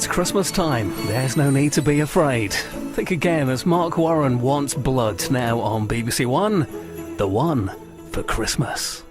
It's Christmas time. There's no need to be afraid. Think again as Mark Warren wants blood now on BBC One. The one for Christmas.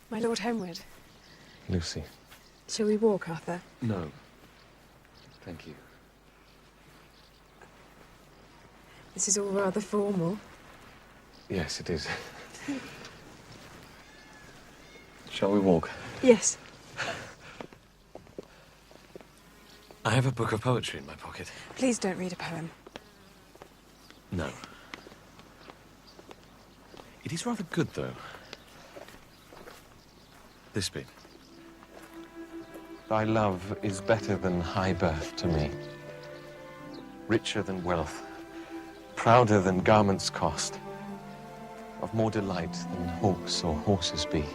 My lord homeward. Lucy. Shall we walk, Arthur? No. Thank you. This is all rather formal. Yes, it is. Shall we walk? Yes. I have a book of poetry in my pocket. Please don't read a poem. No. It is rather good, though. This bit. Thy love is better than high birth to me, richer than wealth, prouder than garments cost, of more delight than hawks or horses be.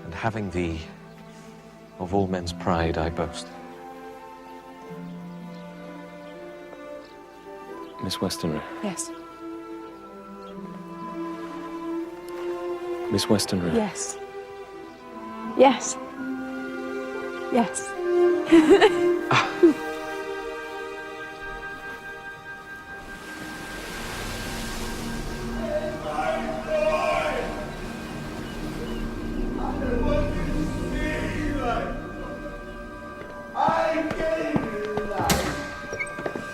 And having thee, of all men's pride I boast. Miss Westenra. Yes. Miss Westenra. Yes. Yes. Yes.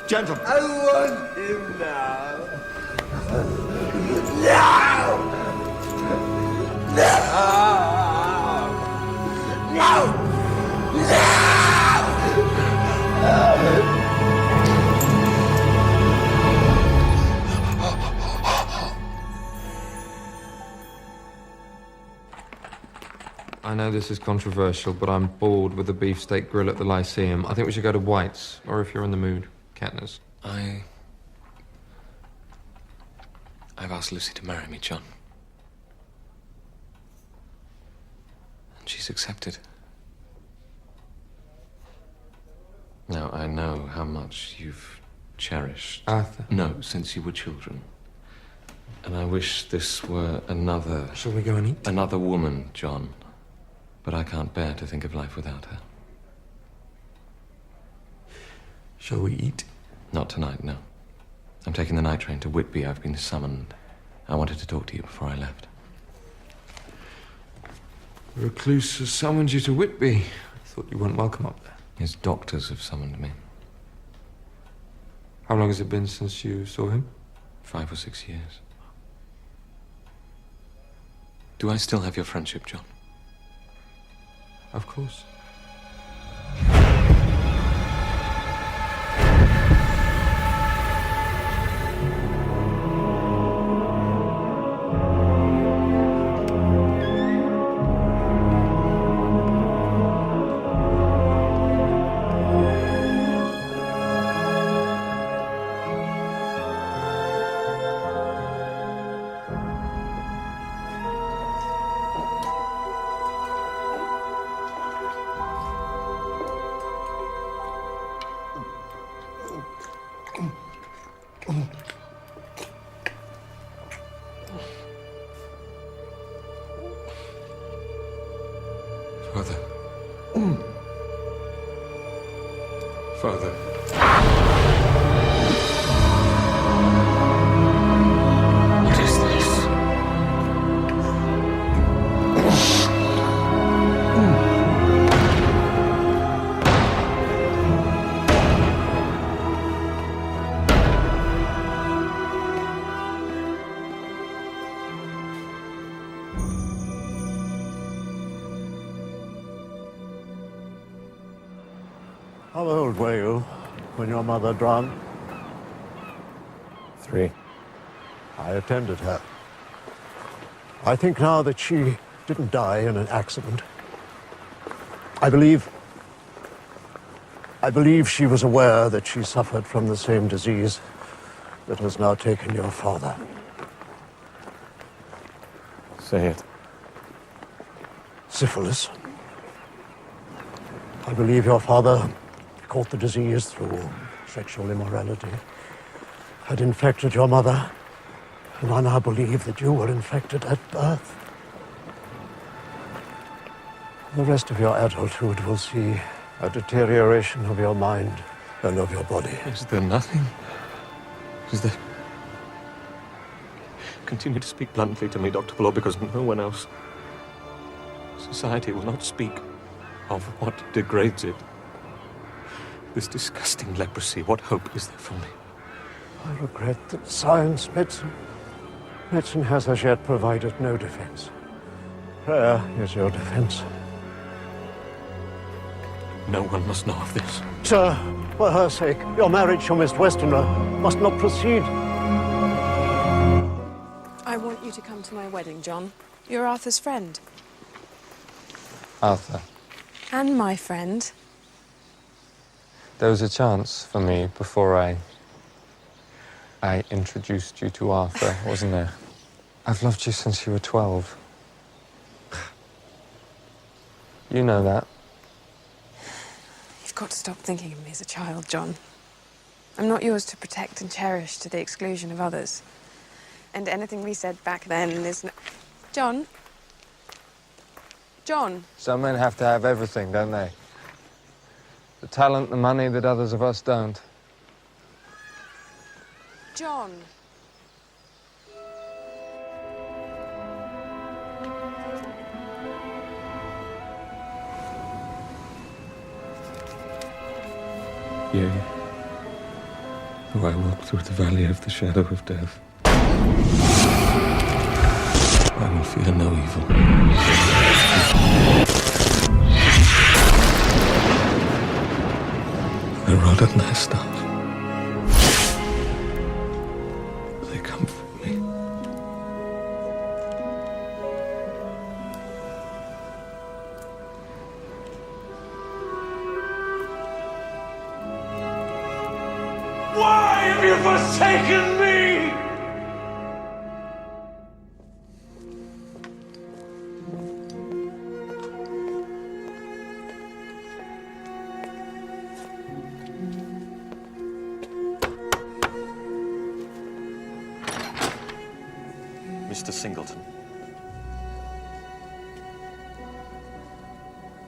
Gentlemen. I want him now. No! No! No! I know this is controversial, but I'm bored with the beefsteak grill at the Lyceum. I think we should go to White's, or if you're in the mood, Kettner's. I've asked Lucy to marry me, John. And she's accepted. Now, I know how much you've cherished... Arthur. No, since you were children. And I wish this were another... Shall we go and eat? Another woman, John. But I can't bear to think of life without her. Shall we eat? Not tonight, no. I'm taking the night train to Whitby. I've been summoned. I wanted to talk to you before I left. The recluse has summoned you to Whitby. I thought you weren't welcome up there. His doctors have summoned me. How long has it been since you saw him? 5 or 6 years. Do I still have your friendship, John? Of course. Father. Father. What is this? How old were you when your mother drowned? 3. I attended her. I think now that she didn't die in an accident. I believe she was aware that she suffered from the same disease that has now taken your father. Say it. Syphilis. I believe your father caught the disease through sexual immorality, had infected your mother, and I now believe that you were infected at birth. The rest of your adulthood will see a deterioration of your mind and of your body. Is there nothing? Is there... Continue to speak bluntly to me, Dr. Bloor, because no one else... Society will not speak of what degrades it. This disgusting leprosy, what hope is there for me? I regret that science, medicine has as yet provided no defense. Prayer is your defense. No one must know of this. Sir, for her sake, your marriage to Miss Westerner must not proceed. I want you to come to my wedding, John. You're Arthur's friend. Arthur. And my friend. There was a chance for me before I introduced you to Arthur, wasn't there? I've loved you since you were 12. You know that. You've got to stop thinking of me as a child, John. I'm not yours to protect and cherish to the exclusion of others. And anything we said back then is no... John? John? Some men have to have everything, don't they? The talent, the money that others of us don't. John? Yea, though I walk through the valley of the shadow of death, I will fear no evil. The rod and thy staff, they comfort me. forsaken me! Mr. Singleton.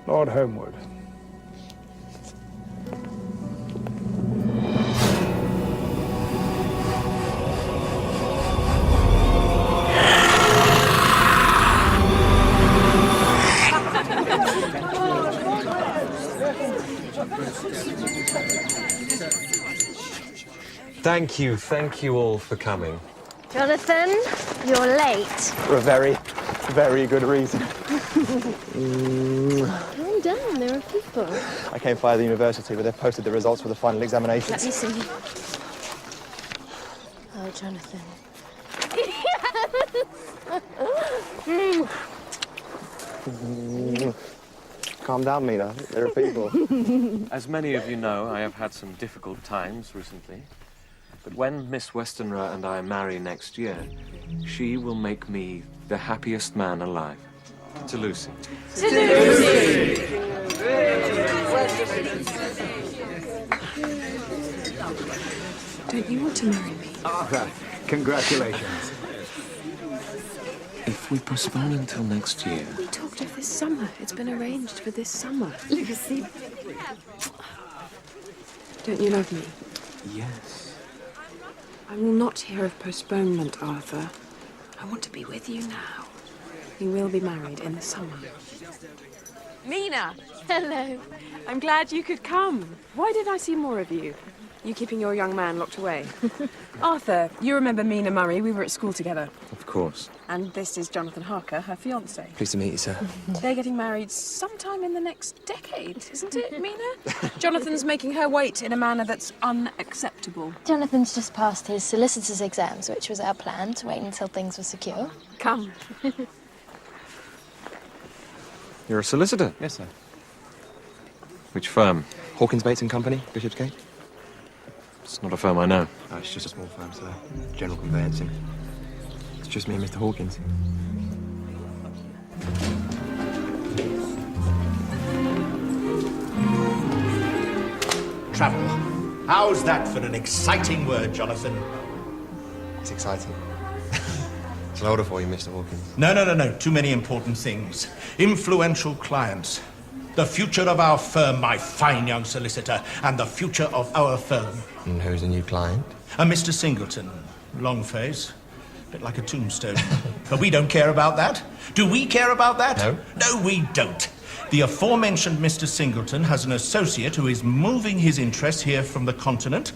Lord Homewood. Thank you all for coming. Jonathan, you're late. For a very, very good reason. Calm down, there are people. I came via the university where they've posted the results for the final examinations. Let me see. Oh, Jonathan. Calm down, Mina. There are people. As many of you know, I have had some difficult times recently. But when Miss Westenra and I marry next year, she will make me the happiest man alive. To Lucy. To Lucy! Don't you want to marry me? Arthur, congratulations. If we postpone until next year... We talked of this summer. It's been arranged for this summer. Lucy. Don't you love me? Yes. I will not hear of postponement, Arthur. I want to be with you now. We will be married in the summer. Mina! Hello. I'm glad you could come. Why didn't I see more of you? You keeping your young man locked away? Arthur, you remember Mina Murray? We were at school together. Of course. And this is Jonathan Harker, her fiancé. Pleased to meet you, sir. They're getting married sometime in the next decade, isn't it, Mina? Jonathan's making her wait in a manner that's unacceptable. Jonathan's just passed his solicitor's exams, which was our plan, to wait until things were secure. Come. You're a solicitor? Yes, sir. Which firm? Hawkins, Bates and Company, Bishopsgate. It's not a firm I know. Oh, it's just a small firm, sir. General conveyancing. It's just me and Mr. Hawkins. Travel. How's that for an exciting word, Jonathan? It's exciting. It's louder for you, Mr. Hawkins. No. Too many important things. Influential clients. The future of our firm, my fine young solicitor, and the future of our firm. And who's the new client? A Mr. Singleton. Long face. Bit like a tombstone. But we don't care about that. Do we care about that? No. No, we don't. The aforementioned Mr. Singleton has an associate who is moving his interests here from the continent,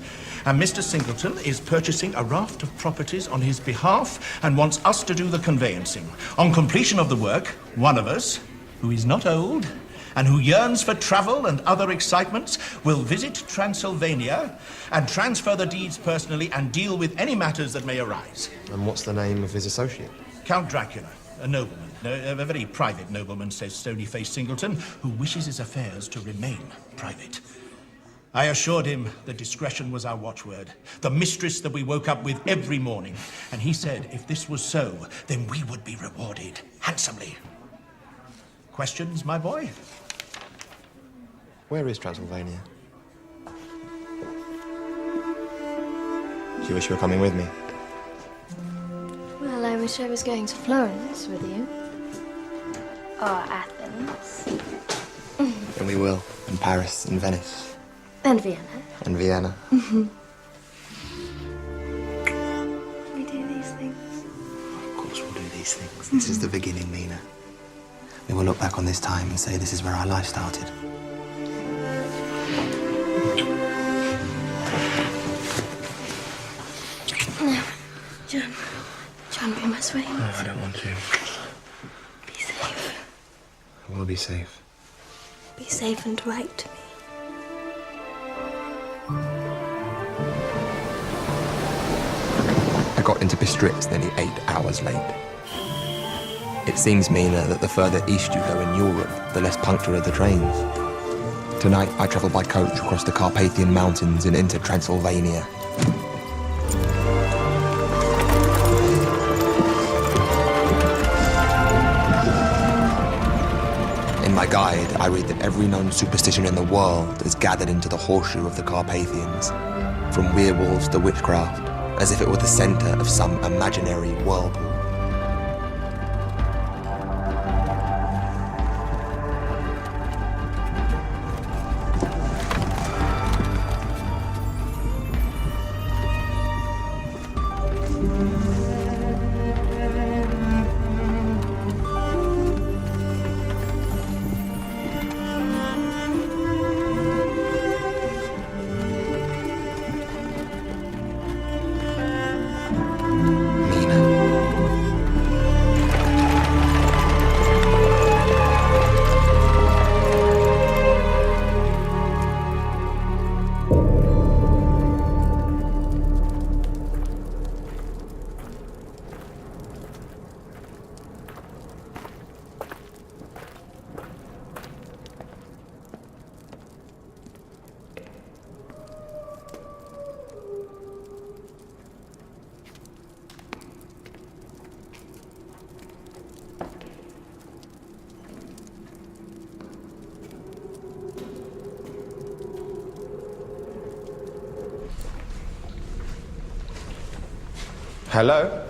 and Mr. Singleton is purchasing a raft of properties on his behalf and wants us to do the conveyancing. On completion of the work, one of us, who is not old and who yearns for travel and other excitements, will visit Transylvania and transfer the deeds personally and deal with any matters that may arise. And what's the name of his associate? Count Dracula, a nobleman. A very private nobleman, says stony-faced Singleton, who wishes his affairs to remain private. I assured him that discretion was our watchword, the mistress that we woke up with every morning. And he said if this was so, then we would be rewarded handsomely. Questions, my boy? Where is Transylvania? Do you wish you were coming with me? Well, I wish I was going to Florence with you. Or Athens. And we will. And Paris and Venice. And Vienna. And Vienna. We do these things. Of course we'll do these things. This is the beginning, Mina. We will look back on this time and say this is where our life started. No, John, we must wait. No, I don't want to. Be safe. I will be safe. Be safe and write to me. I got into Bistritz nearly 8 hours late. It seems, Mina, that the further east you go in Europe, the less punctual are the trains. Tonight, I travel by coach across the Carpathian Mountains and into Transylvania. died, I read that every known superstition in the world is gathered into the horseshoe of the Carpathians, from werewolves to witchcraft, as if it were the centre of some imaginary whirlpool. Hello?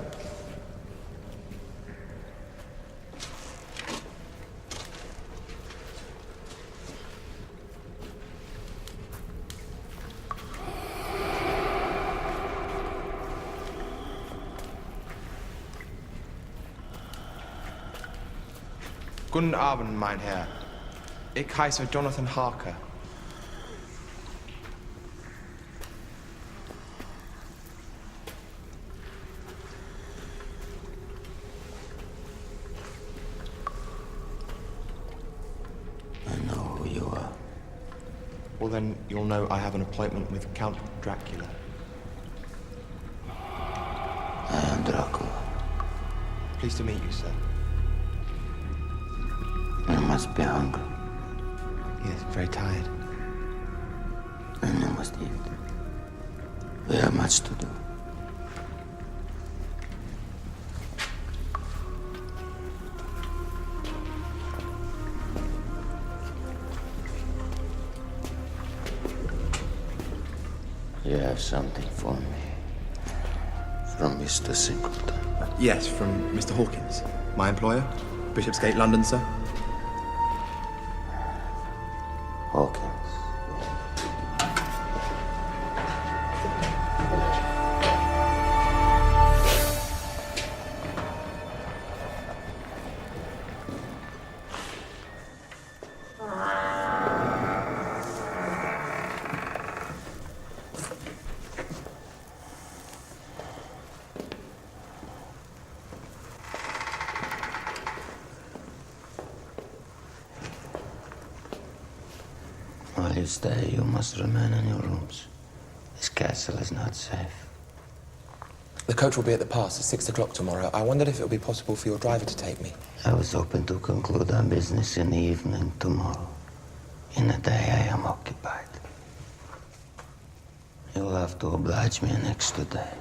Guten Abend, mein Herr. Ich heiße Jonathan Harker. Well, then you'll know I have an appointment with Count Dracula. I am Dracula. Pleased to meet you, sir. You must be hungry. Yes, very tired. And you must eat. We have much to do. You have something for me. From Mr. Singleton. Yes, from Mr. Hawkins, my employer. Bishopsgate, London, sir. Hawkins. While you stay, you must remain in your rooms. This castle is not safe. The coach will be at the pass at 6 o'clock tomorrow. I wondered if it would be possible for your driver to take me. I was hoping to conclude our business in the evening tomorrow. In the day, I am occupied. You'll have to oblige me an extra day.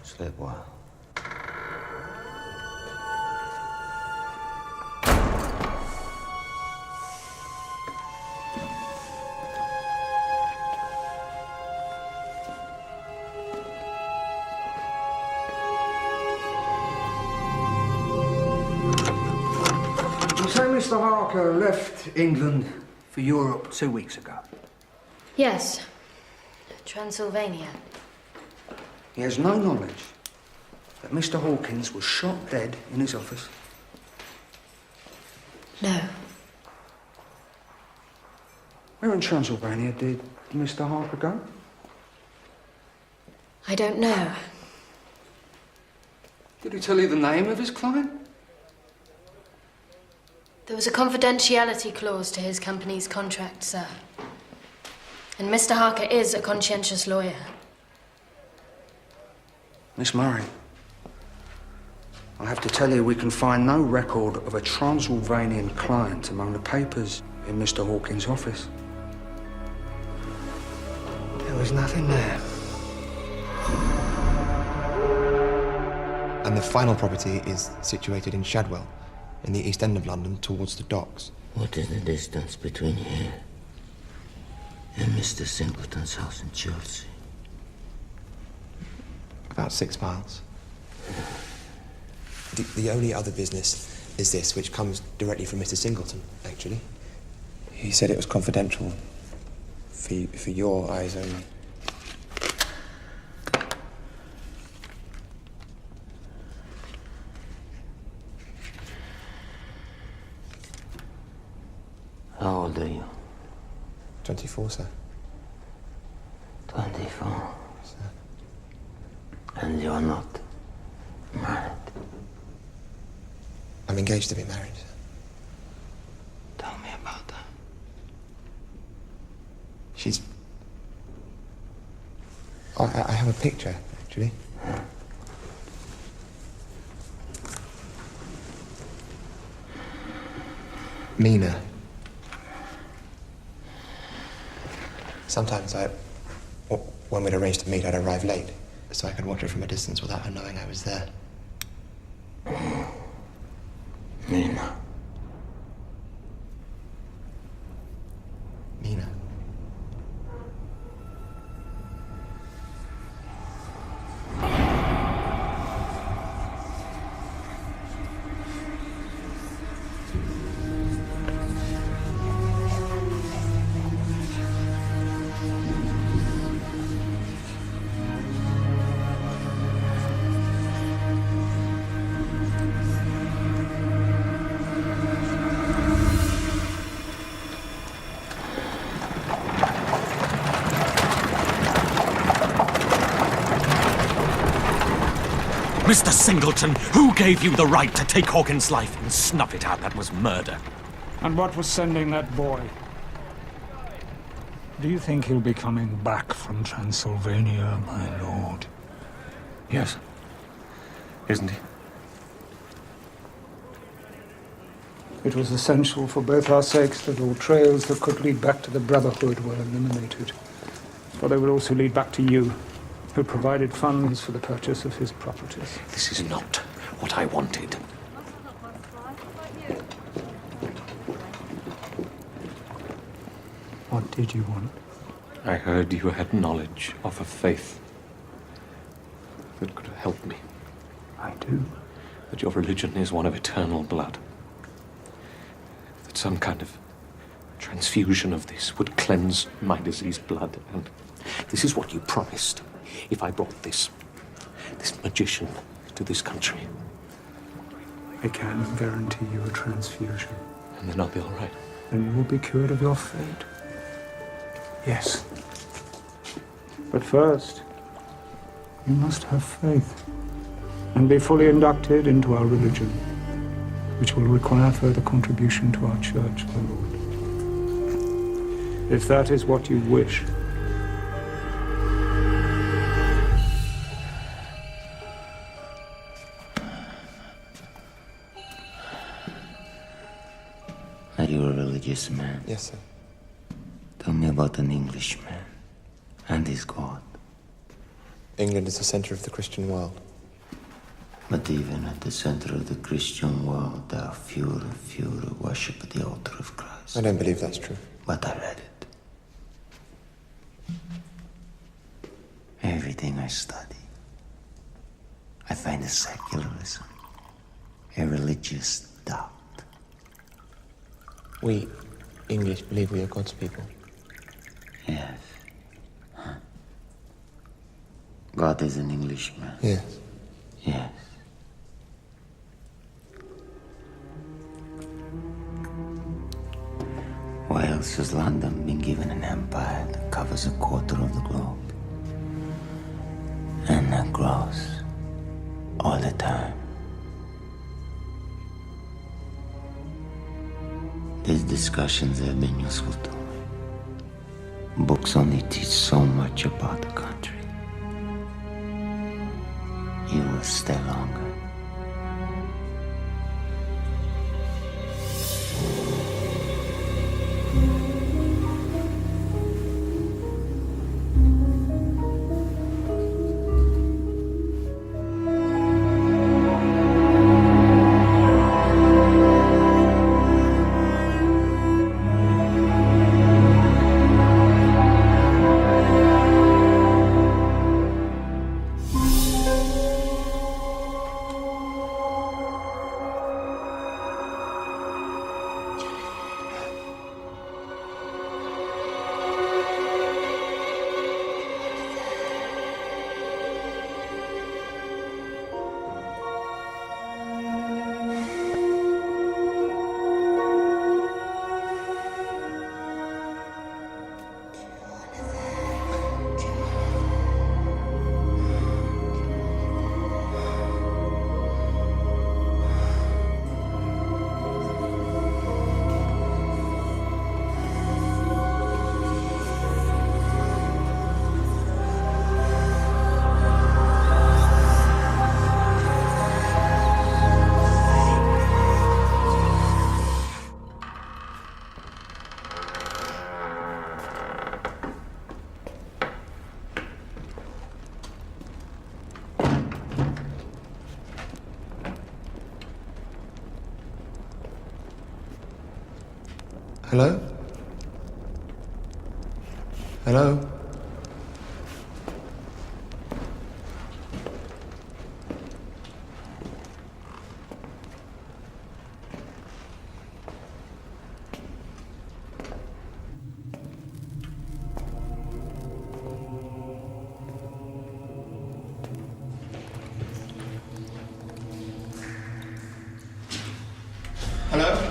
Sleep well. So Mr. Harker left England for Europe 2 weeks ago. Yes. Transylvania. He has no knowledge that Mr. Hawkins was shot dead in his office. No. Where in Transylvania did Mr. Harker go? I don't know. Did he tell you the name of his client? There was a confidentiality clause to his company's contract, sir. And Mr. Harker is a conscientious lawyer. Miss Murray, I have to tell you we can find no record of a Transylvanian client among the papers in Mr. Hawkins' office. There was nothing there. And the final property is situated in Shadwell, in the East End of London, towards the docks. What is the distance between here and Mr. Singleton's house in Chelsea? About 6 miles. The only other business is this, which comes directly from Mr. Singleton, actually. He said it was confidential for your eyes only. How old are you? 24, sir. 24. Sir. And you're not married? I'm engaged to be married, sir. Tell me about that. She's... Oh, I have a picture, actually. Mina. Sometimes when we'd arranged to meet, I'd arrive late, so I could watch her from a distance without her knowing I was there. Mina. Mina. Mr. Singleton, who gave you the right to take Hawkins' life and snuff it out? That was murder. And what was sending that boy? Do you think he'll be coming back from Transylvania, my lord? Yes. Isn't he? It was essential for both our sakes that all trails that could lead back to the Brotherhood were eliminated. For they would also lead back to you, who provided funds for the purchase of his properties. This is not what I wanted. What did you want? I heard you had knowledge of a faith that could help me. I do. That your religion is one of eternal blood. That some kind of transfusion of this would cleanse my diseased blood. And this is what you promised. If I brought this magician to this country. I can guarantee you a transfusion. And then I'll be all right. Then you will be cured of your fate. Yes. But first, you must have faith and be fully inducted into our religion, which will require further contribution to our church, my lord. If that is what you wish. Are you a religious man? Yes, sir. Tell me about an Englishman and his God. England is the center of the Christian world. But even at the center of the Christian world, there are fewer and fewer who worship at the altar of Christ. I don't believe that's true. But I read it. Everything I study, I find a secularism, a religious doubt. We English believe we are God's people. Yes. Huh. God is an Englishman. Yes. Yes. Why else has London been given an empire that covers a quarter of the globe? And that grows all the time. These discussions have been useful to me. Books only teach so much about the country. You will stay longer. Hello? Hello? Hello?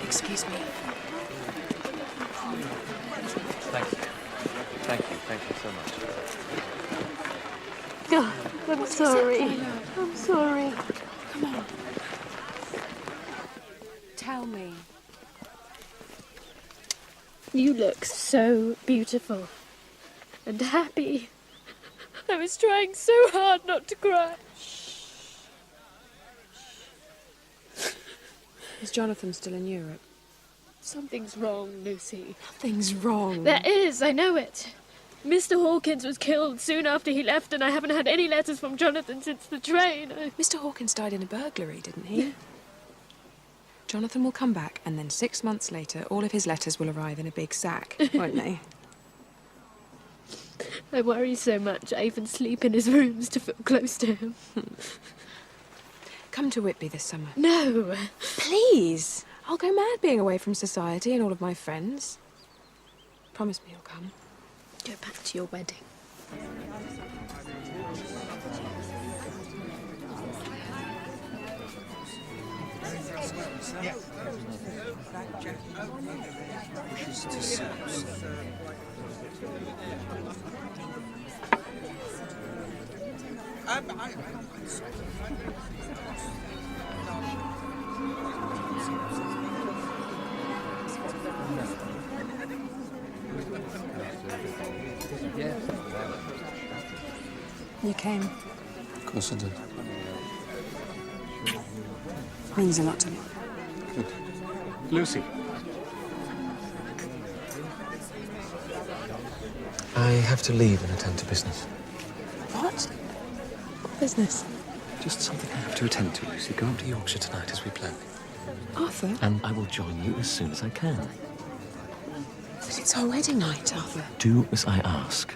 Excuse me. Thank you so much. Oh, I'm sorry. I'm sorry. Come on. Tell me. You look so beautiful and happy. I was trying so hard not to cry. Is Jonathan still in Europe? Something's wrong, Lucy. Nothing's wrong. There is, I know it. Mr. Hawkins was killed soon after he left, and I haven't had any letters from Jonathan since the train. Mr. Hawkins died in a burglary, didn't he? Jonathan will come back, and then 6 months later, all of his letters will arrive in a big sack, won't they? I worry so much. I even sleep in his rooms to feel close to him. Come to Whitby this summer. No! Please! I'll go mad being away from society and all of my friends. Promise me you'll come. Go back to your wedding. You came. Of course I did. Means a lot to me. Good. Lucy. I have to leave and attend to business. What? What business? Just something I have to attend to, Lucy. Go up to Yorkshire tonight as we planned. Arthur? And I will join you as soon as I can. But it's our wedding night, Arthur. Do as I ask.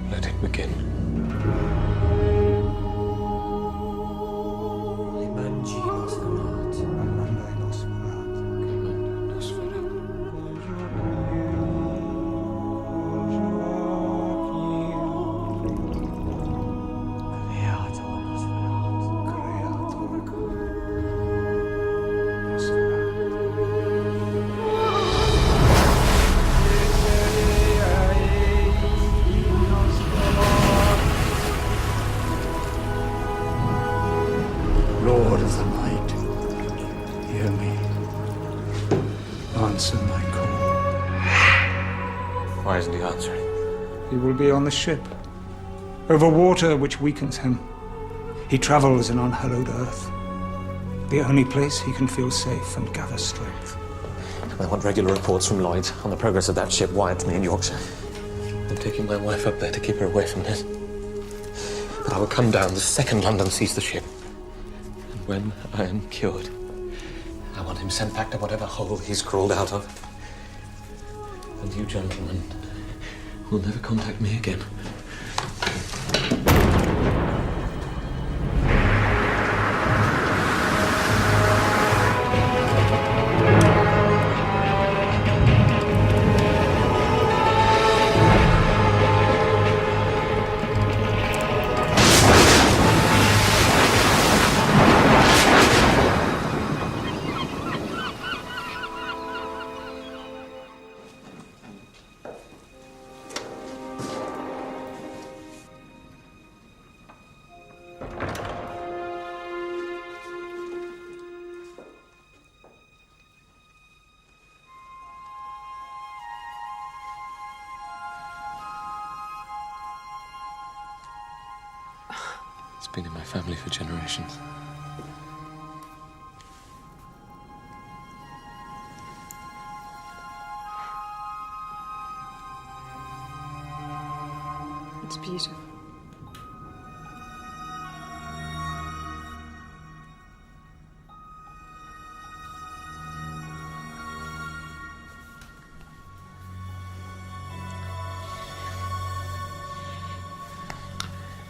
Let it begin. Lord of the night, hear me. Answer my call. Why isn't he answering? He will be on the ship, over water which weakens him. He travels in unhallowed earth, the only place he can feel safe and gather strength. I want regular reports from Lloyd on the progress of that ship wired to me in Yorkshire. I'm taking my wife up there to keep her away from this. But I will come down the second London sees the ship. And when I am cured, I want him sent back to whatever hole he's crawled out of. And you gentlemen will never contact me again. It's been in my family for generations. It's beautiful.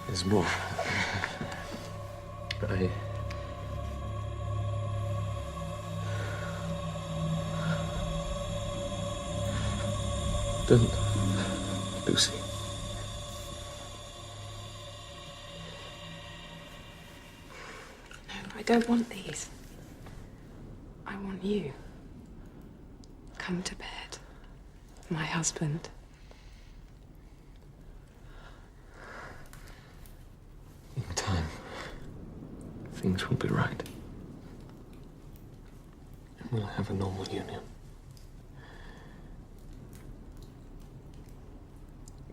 There's more. Don't, Lucy. No, I don't want these. I want you. Come to bed, my husband. In time, things will be right. And we'll have a normal union.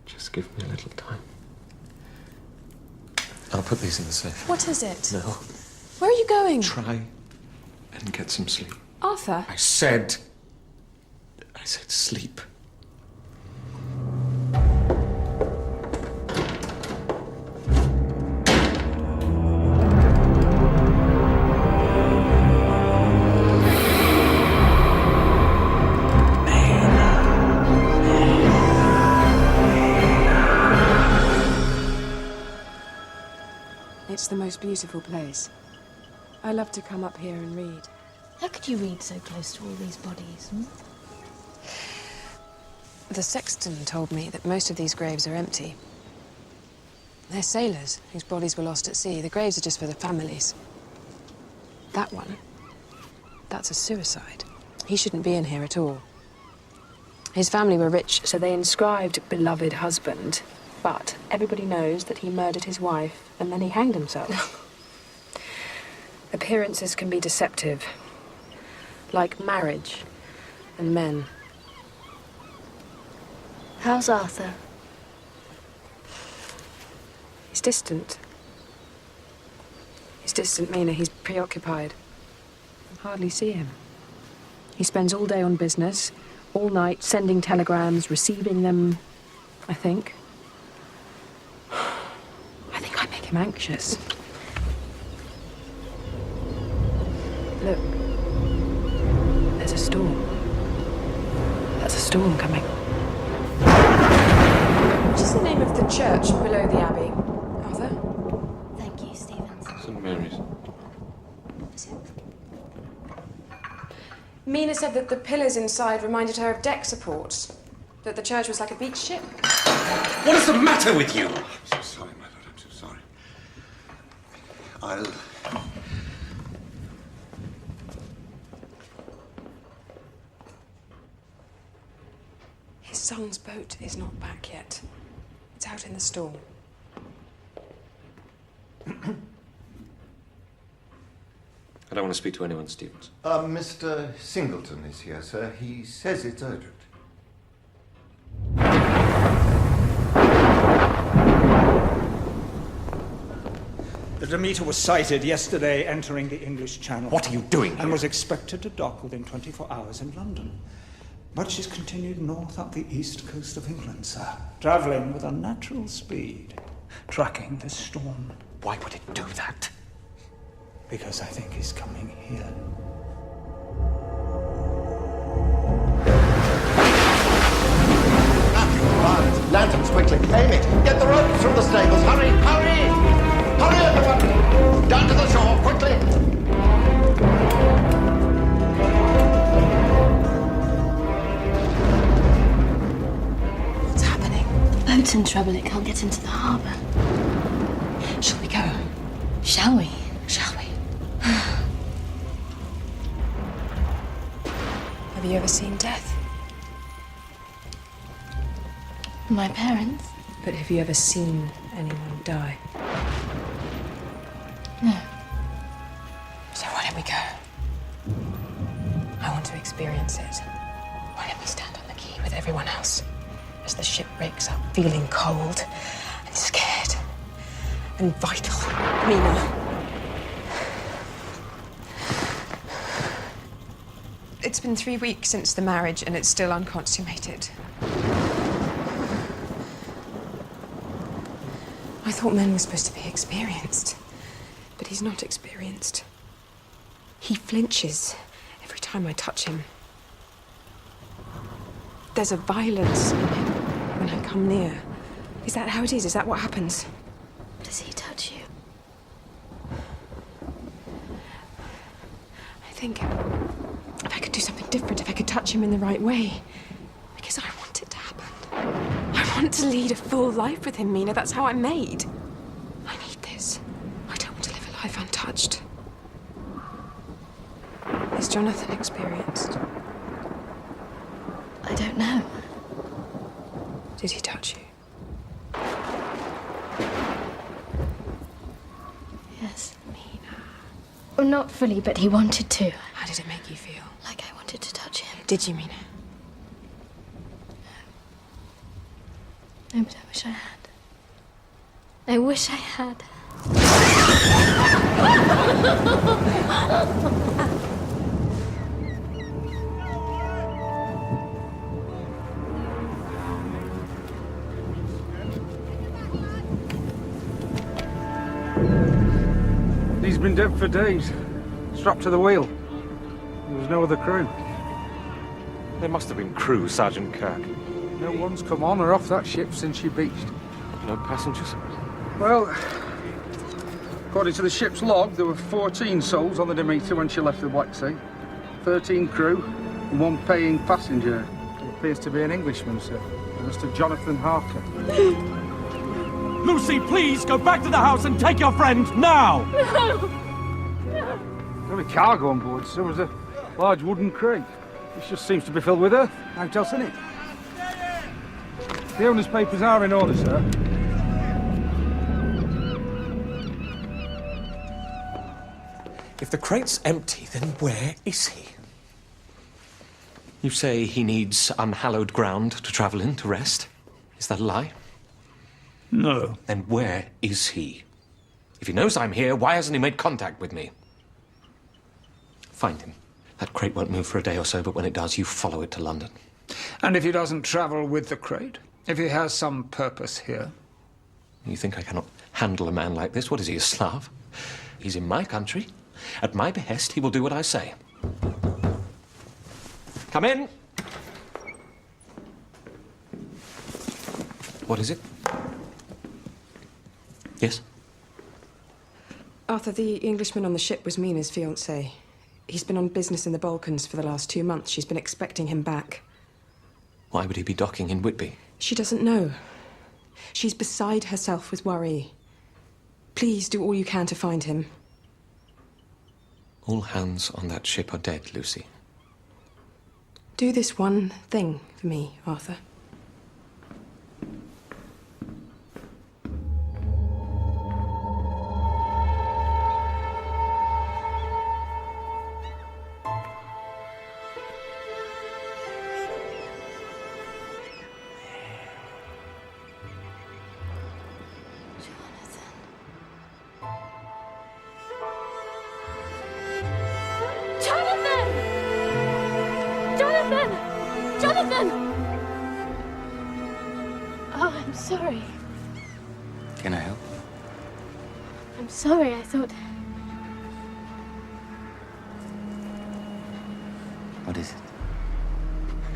Just give me a little time. I'll put these in the safe. What is it? No. Where are you going? Try and get some sleep. Arthur. I said sleep. It's the most beautiful place. I love to come up here and read. How could you read so close to all these bodies? The sexton told me that most of these graves are empty. They're sailors whose bodies were lost at sea. The graves are just for the families. That one, that's a suicide. He shouldn't be in here at all. His family were rich, so they inscribed beloved husband. But everybody knows that he murdered his wife and then he hanged himself. Appearances can be deceptive, like marriage and men. How's Arthur? He's distant. He's distant, Mina. He's preoccupied. I hardly see him. He spends all day on business, all night sending telegrams, receiving them, I think. I think I make him anxious. Look. There's a storm. That's a storm coming. What is the name of the church below the abbey, Arthur? Thank you, Stevens. St. Mary's. Mina said that the pillars inside reminded her of deck supports. That the church was like a beach ship. What is the matter with you? I'm so sorry, my lord. I'm so sorry. I'll... His son's boat is not back yet. It's out in the storm. I don't want to speak to anyone, Stevens. Mr. Singleton is here, sir. He says it's urgent. The Demeter was sighted yesterday entering the English Channel. What are you doing here? And was expected to dock within 24 hours in London. But she's continued north up the east coast of England, sir. Travelling with unnatural speed. Tracking the storm. Why would it do that? Because I think he's coming here. Matthew, lanterns, quickly. Aim it. Get the ropes from the stables. Hurry, hurry! Hurry, everyone! Down to the shore, quickly! What's happening? The boat's in trouble. It can't get into the harbour. Shall we go? Shall we? Shall we? Have you ever seen death? My parents? But have you ever seen anyone die? No. So why don't we go? I want to experience it. Why don't we stand on the quay with everyone else as the ship breaks up, feeling cold and scared and vital? Mina. It's been 3 weeks since the marriage and it's still unconsummated. I thought men were supposed to be experienced, but he's not experienced. He flinches every time I touch him. There's a violence in him when I come near. Is that how it is? Is that what happens? Does he touch you? I think if I could do something different, if I could touch him in the right way, because I want it to happen. I want to lead a full life with him, Mina. That's how I'm made. I need this. I don't want to live a life untouched. Is Jonathan experienced? I don't know. Did he touch you? Yes. Mina. Well, not fully, but he wanted to. How did it make you feel? Like I wanted to touch him. Did you, Mina? No, but I wish I had. I wish I had. He's been dead for days, strapped to the wheel. There was no other crew. There must have been crew, Sergeant Kirk. No one's come on or off that ship since she beached. No passengers? Well, according to the ship's log, there were 14 souls on the Demeter when she left the Black Sea. 13 crew and 1 paying passenger. He appears to be an Englishman, sir. Mr. Jonathan Harker. Lucy, please go back to the house and take your friend now! There's only cargo on board, so there's a large wooden crate. This just seems to be filled with earth. Nothing else in it. The owner's papers are in order, sir. If the crate's empty, then where is he? You say he needs unhallowed ground to travel in to rest? Is that a lie? No. Then where is he? If he knows I'm here, why hasn't he made contact with me? Find him. That crate won't move for a day or so, but when it does, you follow it to London. And if he doesn't travel with the crate? If he has some purpose here? You think I cannot handle a man like this? What is he, a Slav? He's in my country. At my behest, he will do what I say. Come in. What is it? Yes? Arthur, the Englishman on the ship was Mina's fiancé. He's been on business in the Balkans for the last 2 months. She's been expecting him back. Why would he be docking in Whitby? She doesn't know. She's beside herself with worry. Please do all you can to find him. All hands on that ship are dead, Lucy. Do this one thing for me, Arthur. Jonathan! Oh, I'm sorry. Can I help? I'm sorry, I thought... What is it?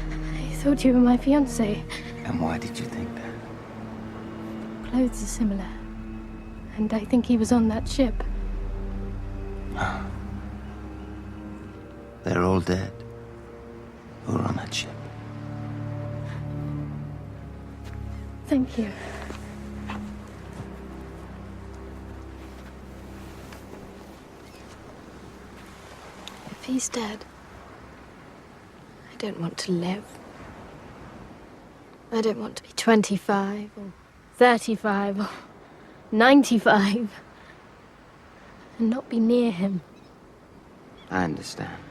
I thought you were my fiancé. And why did you think that? Clothes are similar. And I think he was on that ship. They're all dead. Who were on that ship? Thank you. If he's dead, I don't want to live. I don't want to be 25 or 35 or 95 and not be near him. I understand.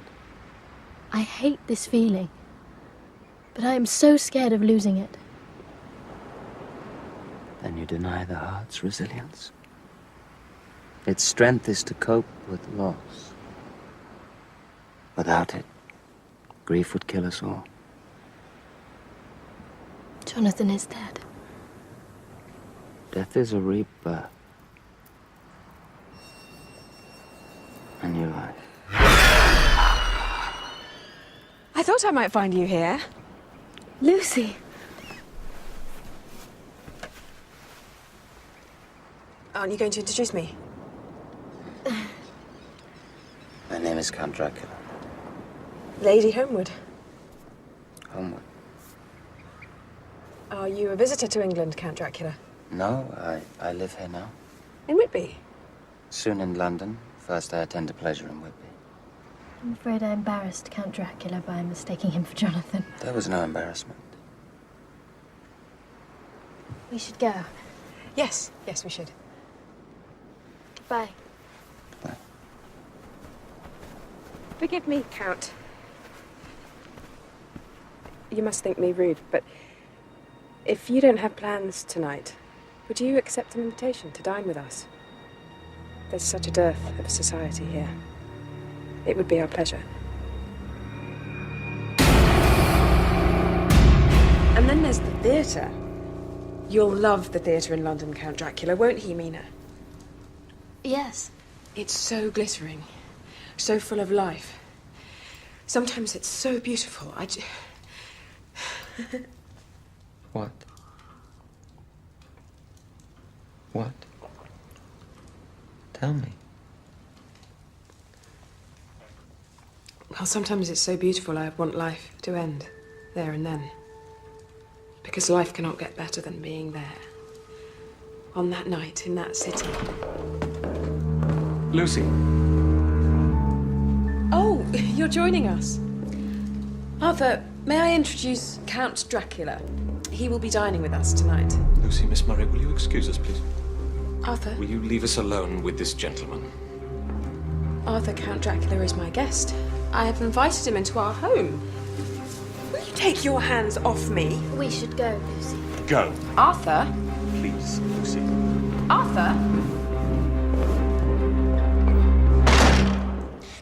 I hate this feeling, but I am so scared of losing it. Then you deny the heart's resilience. Its strength is to cope with loss. Without it, grief would kill us all. Jonathan is dead. Death is a rebirth. A new life. I thought I might find you here. Lucy. Aren't you going to introduce me? My name is Count Dracula. Lady Homewood. Homewood. Are you a visitor to England, Count Dracula? No, I live here now. In Whitby? Soon in London. First I attend to pleasure in Whitby. I'm afraid I embarrassed Count Dracula by mistaking him for Jonathan. There was no embarrassment. We should go. Yes, we should. Bye. Bye. Forgive me, Count. You must think me rude, but if you don't have plans tonight, would you accept an invitation to dine with us? There's such a dearth of society here. It would be our pleasure. And then there's the theatre. You'll love the theatre in London, Count Dracula, won't he, Mina? Yes. It's so glittering, so full of life. Sometimes it's so beautiful. What? What? Tell me. Well, sometimes it's so beautiful I want life to end there and then. Because life cannot get better than being there. on that night in that city. Lucy. Oh, you're joining us. Arthur, may I introduce Count Dracula? He will be dining with us tonight. Lucy, Miss Murray, will you excuse us, please? Arthur? Will you leave us alone with this gentleman? Arthur, Count Dracula is my guest. I have invited him into our home. Will you take your hands off me? We should go, Lucy. Go. Arthur? Please, Lucy. Arthur?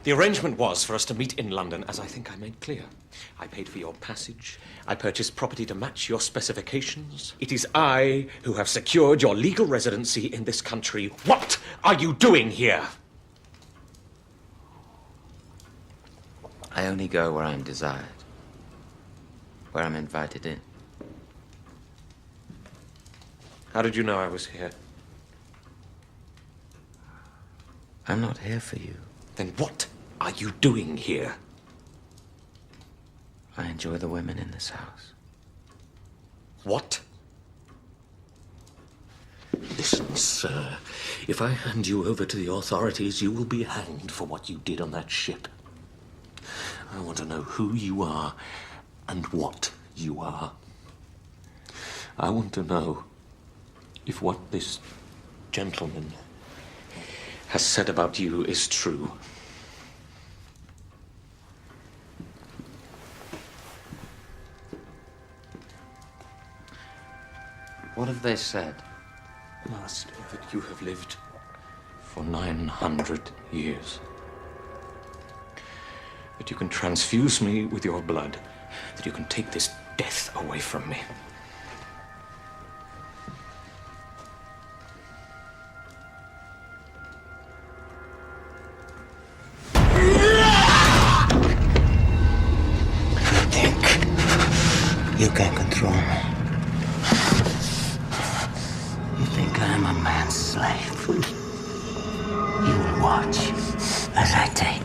The arrangement was for us to meet in London, as I think I made clear. I paid for your passage. I purchased property to match your specifications. It is I who have secured your legal residency in this country. What are you doing here? I only go where I'm desired, where I'm invited in. How did you know I was here? I'm not here for you. Then what are you doing here? I enjoy the women in this house. What? Listen, sir. If I hand you over to the authorities, you will be hanged for what you did on that ship. I want to know who you are and what you are. I want to know if what this gentleman has said about you is true. What have they said? Master, that you have lived for 900 years. That you can transfuse me with your blood. That you can take this death away from me. You can control me. You think I'm a man's slave? You will watch as I take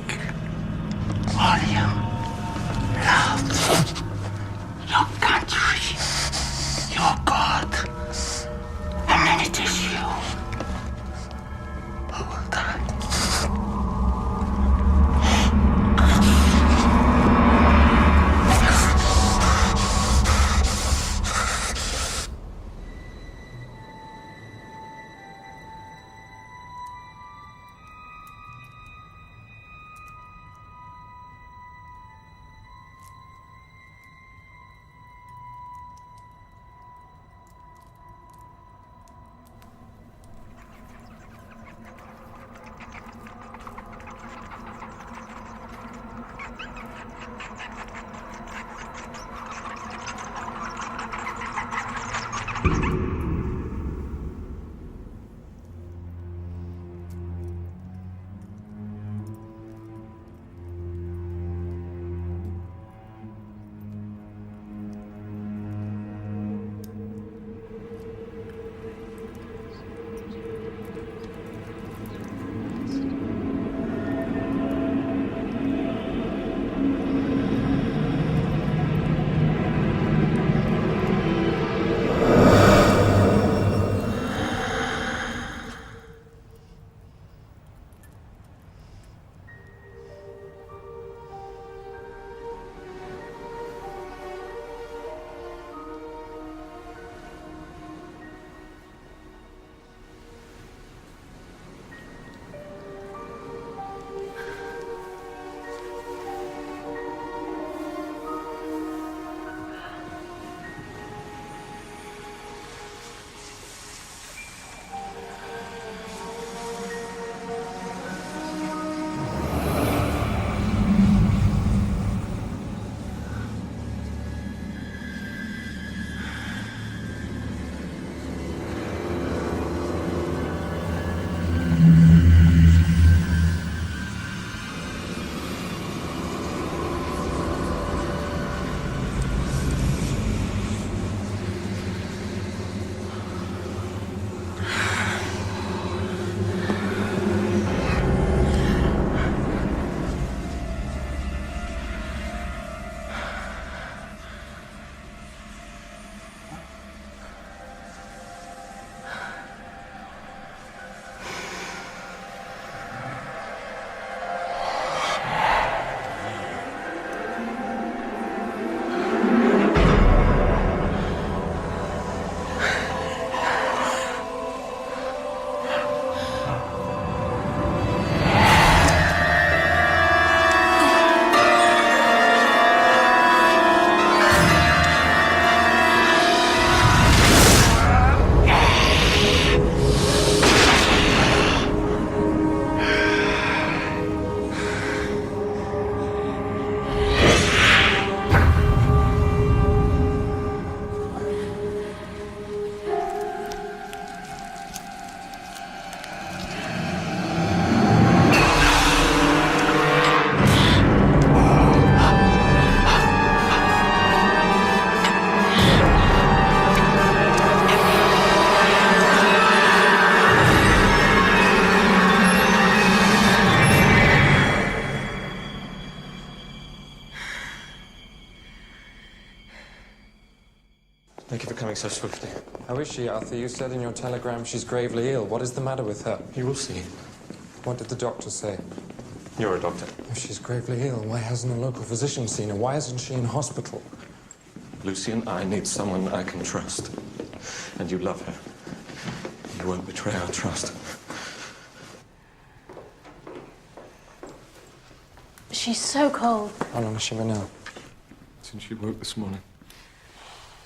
all you love, your country, your God, and then it is you who will die. going so swiftly? How is she, Arthur? You said in your telegram she's gravely ill. What is the matter with her? You will see. What did the doctor say? You're a doctor. If she's gravely ill, why hasn't a local physician seen her? Why isn't she in hospital? Lucy and I need someone I can trust. And you love her. You won't betray our trust. She's so cold. How long has she been ill? Since she woke this morning.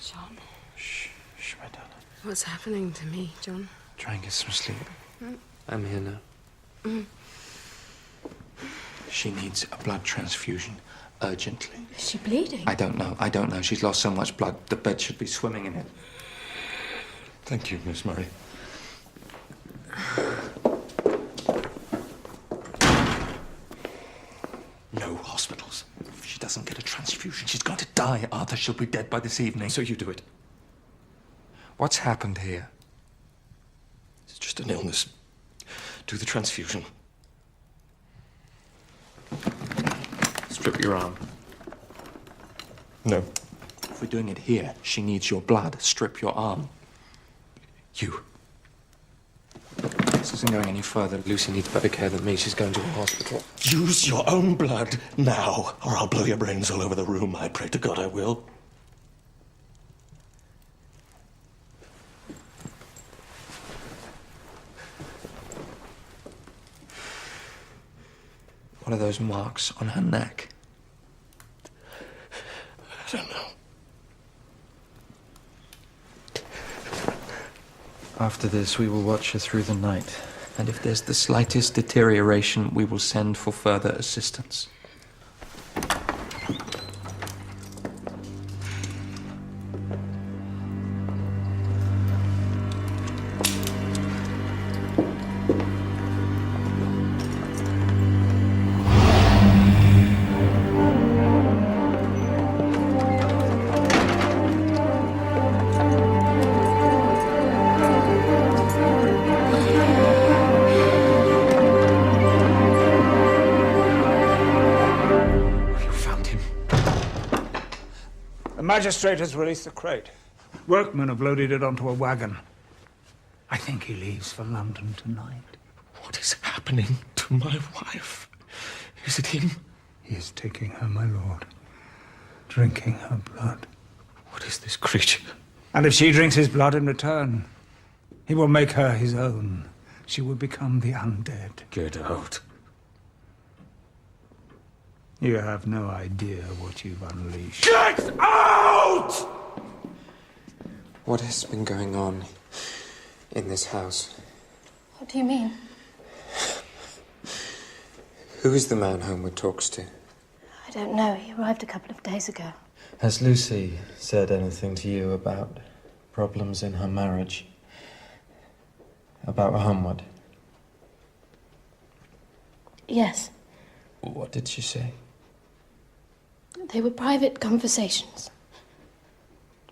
John, Shh, my darling. what's happening to me, John? Try and get some sleep. Mm. I'm here now. Mm. She needs a blood transfusion urgently. Is she bleeding? I don't know. She's lost so much blood, the bed should be swimming in it. Thank you, Miss Murray. No hospitals. If she doesn't get a transfusion, she's going to die, Arthur. She'll be dead by this evening. So you do it. What's happened here? It's just an illness. Do the transfusion. Strip your arm. No. If we're doing it here, she needs your blood. Strip your arm. You. This isn't going any further. Lucy needs better care than me. She's going to a hospital. Use your own blood now, or I'll blow your brains all over the room. I pray to God I will. What are those marks on her neck? I don't know. After this, we will watch her through the night. And if there's the slightest deterioration, we will send for further assistance. The magistrate has released the crate. Workmen have loaded it onto a wagon. I think he leaves for London tonight. What is happening to my wife? Is it him? He is taking her, my lord. Drinking her blood. What is this creature? And if she drinks his blood in return, he will make her his own. She will become the undead. Get out. You have no idea what you've unleashed. Get out! What has been going on in this house? What do you mean? Who is the man Homewood talks to? I don't know. He arrived a couple of days ago. Has Lucy said anything to you about problems in her marriage? About Homewood? Yes. What did she say? They were private conversations.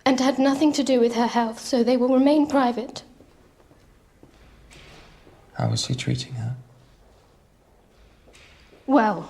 And had nothing to do with her health, so they will remain private. How is he treating her? Well.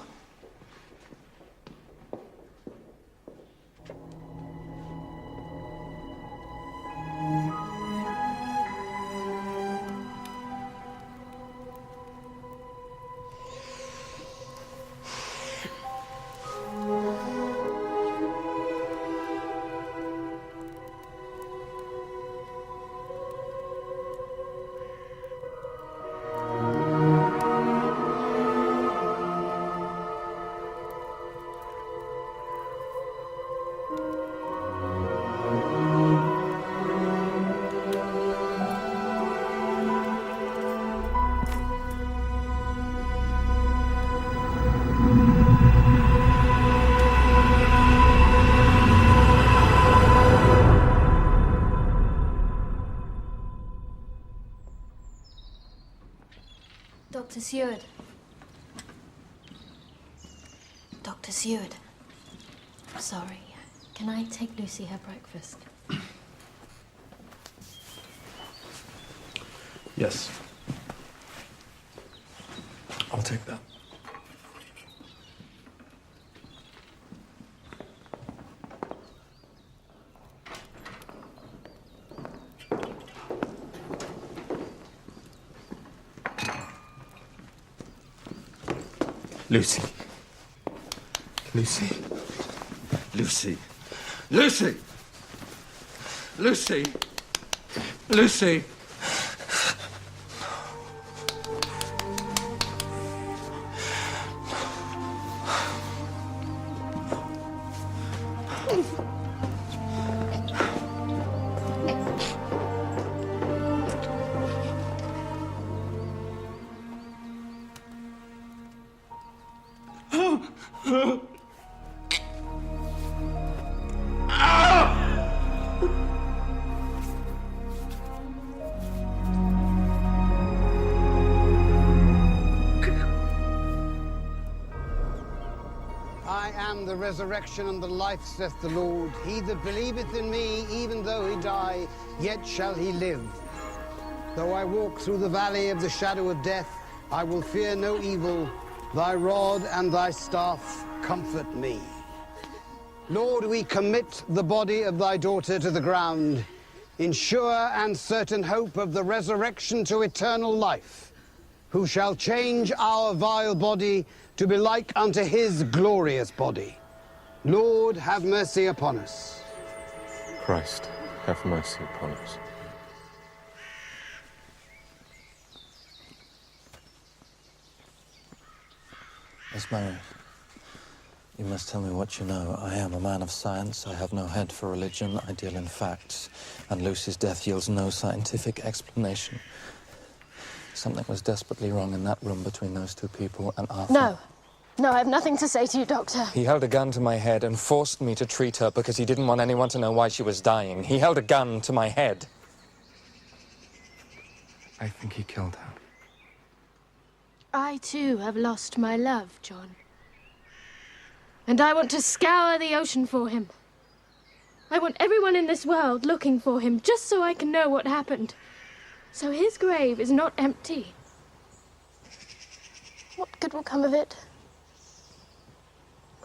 Dr. Seward. Dr. Seward. Sorry. Can I take Lucy her breakfast? Yes. I'll take that. Lucy. Lucy. Lucy. Lucy! Lucy! Lucy! I am the resurrection and the life, saith the Lord. He that believeth in me, even though he die, yet shall he live. Though I walk through the valley of the shadow of death, I will fear no evil. Thy rod and thy staff comfort me. Lord, we commit the body of thy daughter to the ground, in sure and certain hope of the resurrection to eternal life, who shall change our vile body to be like unto his glorious body. Lord, have mercy upon us. Christ, have mercy upon us. Miss Mary, you must tell me what you know. I am a man of science. I have no head for religion. I deal in facts. And Lucy's death yields no scientific explanation. Something was desperately wrong in that room between those two people and Arthur. No. No, I have nothing to say to you, Doctor. He held a gun to my head and forced me to treat her because he didn't want anyone to know why she was dying. He held a gun to my head. I think he killed her. I, too, have lost my love, John. And I want to scour the ocean for him. I want everyone in this world looking for him, just so I can know what happened. So his grave is not empty. What good will come of it?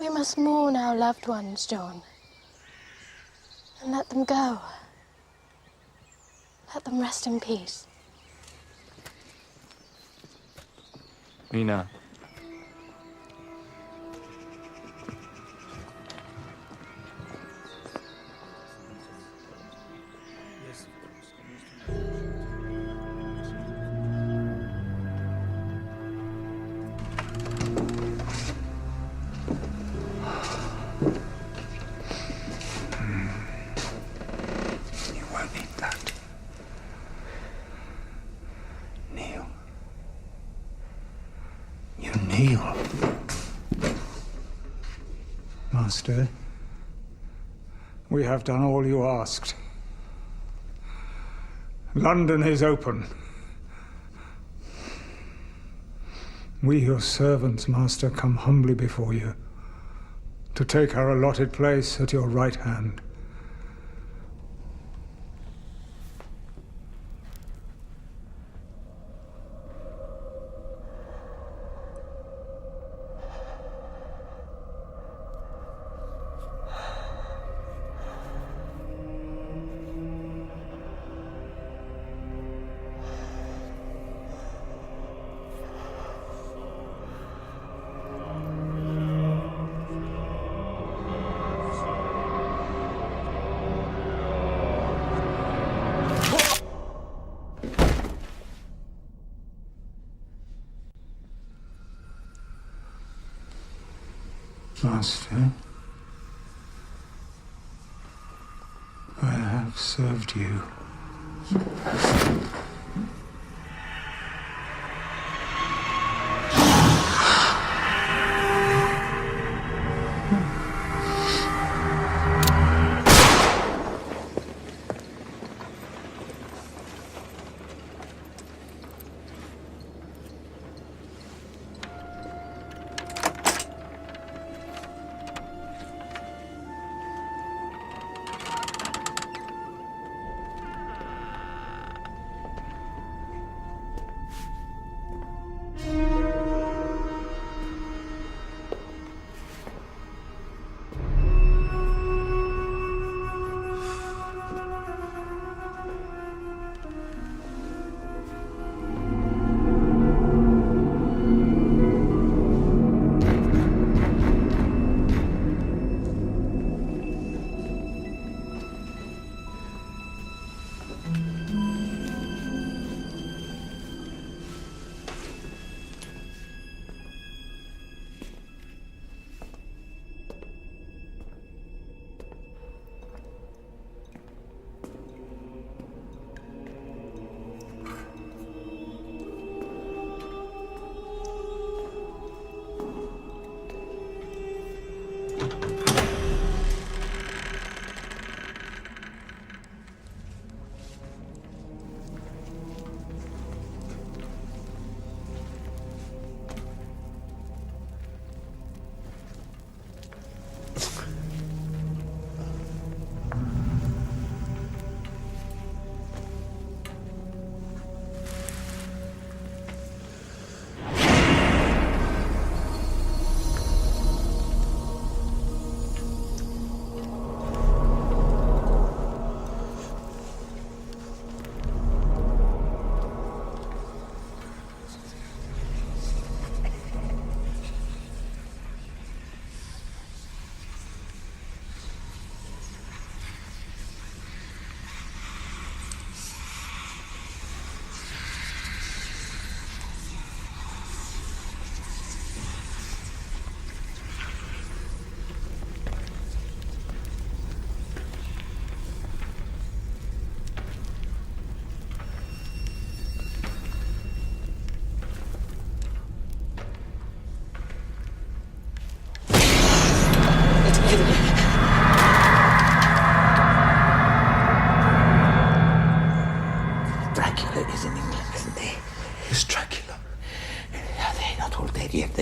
We must mourn our loved ones, John. And let them go. Let them rest in peace. Mina. You won't need that. Kneel. You kneel. Master, we have done all you asked. London is open. We, your servants, Master, come humbly before you to take our allotted place at your right hand. Master, I have served you.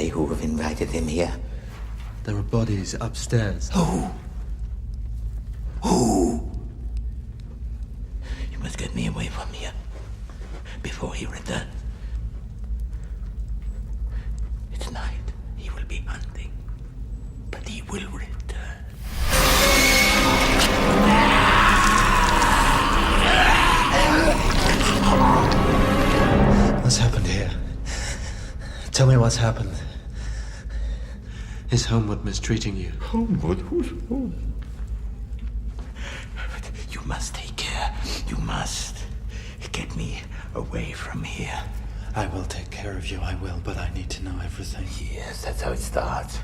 they who have invited him here? There are bodies upstairs. Who? Who? You must get me away from here before he returns. It's night. He will be hunting, but he will return. What's happened here? Tell me what's happened. Is Homewood mistreating you? Homewood? Who's Homewood? You must take care. You must get me away from here. I will take care of you, I will, but I need to know everything. Yes, that's how it starts.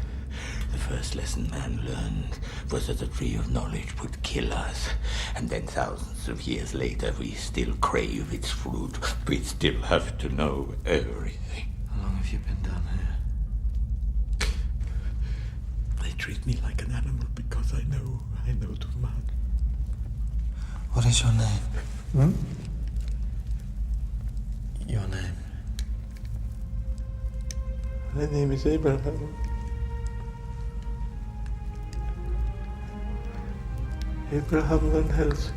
The first lesson man learned was that the tree of knowledge would kill us. And then thousands of years later, we still crave its fruit. We still have to know everything. How long have you been down here? They treat me like an animal because I know too much. What is your name? Your name? My name is Abraham. Abraham Van Helsing.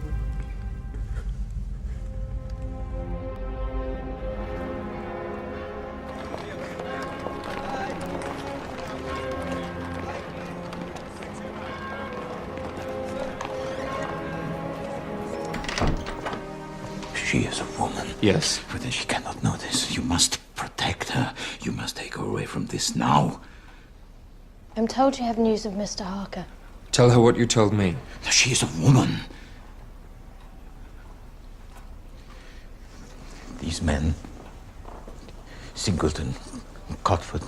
She is a woman. Yes. But then she cannot know this. You must protect her. You must take her away from this now. I'm told you have news of Mr. Harker. Tell her what you told me. She is a woman. These men, Singleton, Cotford,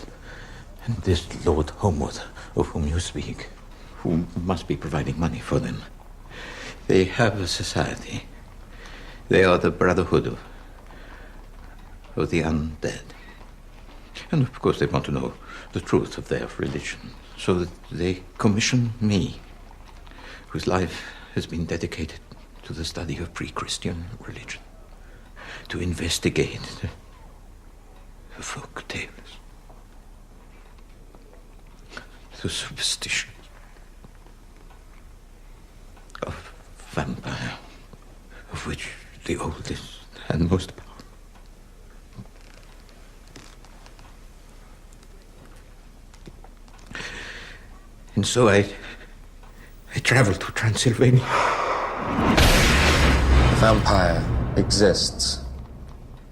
and this Lord Homewood, of whom you speak, who must be providing money for them, they have a society. They are the Brotherhood of the Undead. And of course they want to know the truth of their religion. So that they commission me, whose life has been dedicated to the study of pre-Christian religion, to investigate the folk tales, the superstition of vampire, of which the oldest and most powerful. And so I traveled to Transylvania. The vampire exists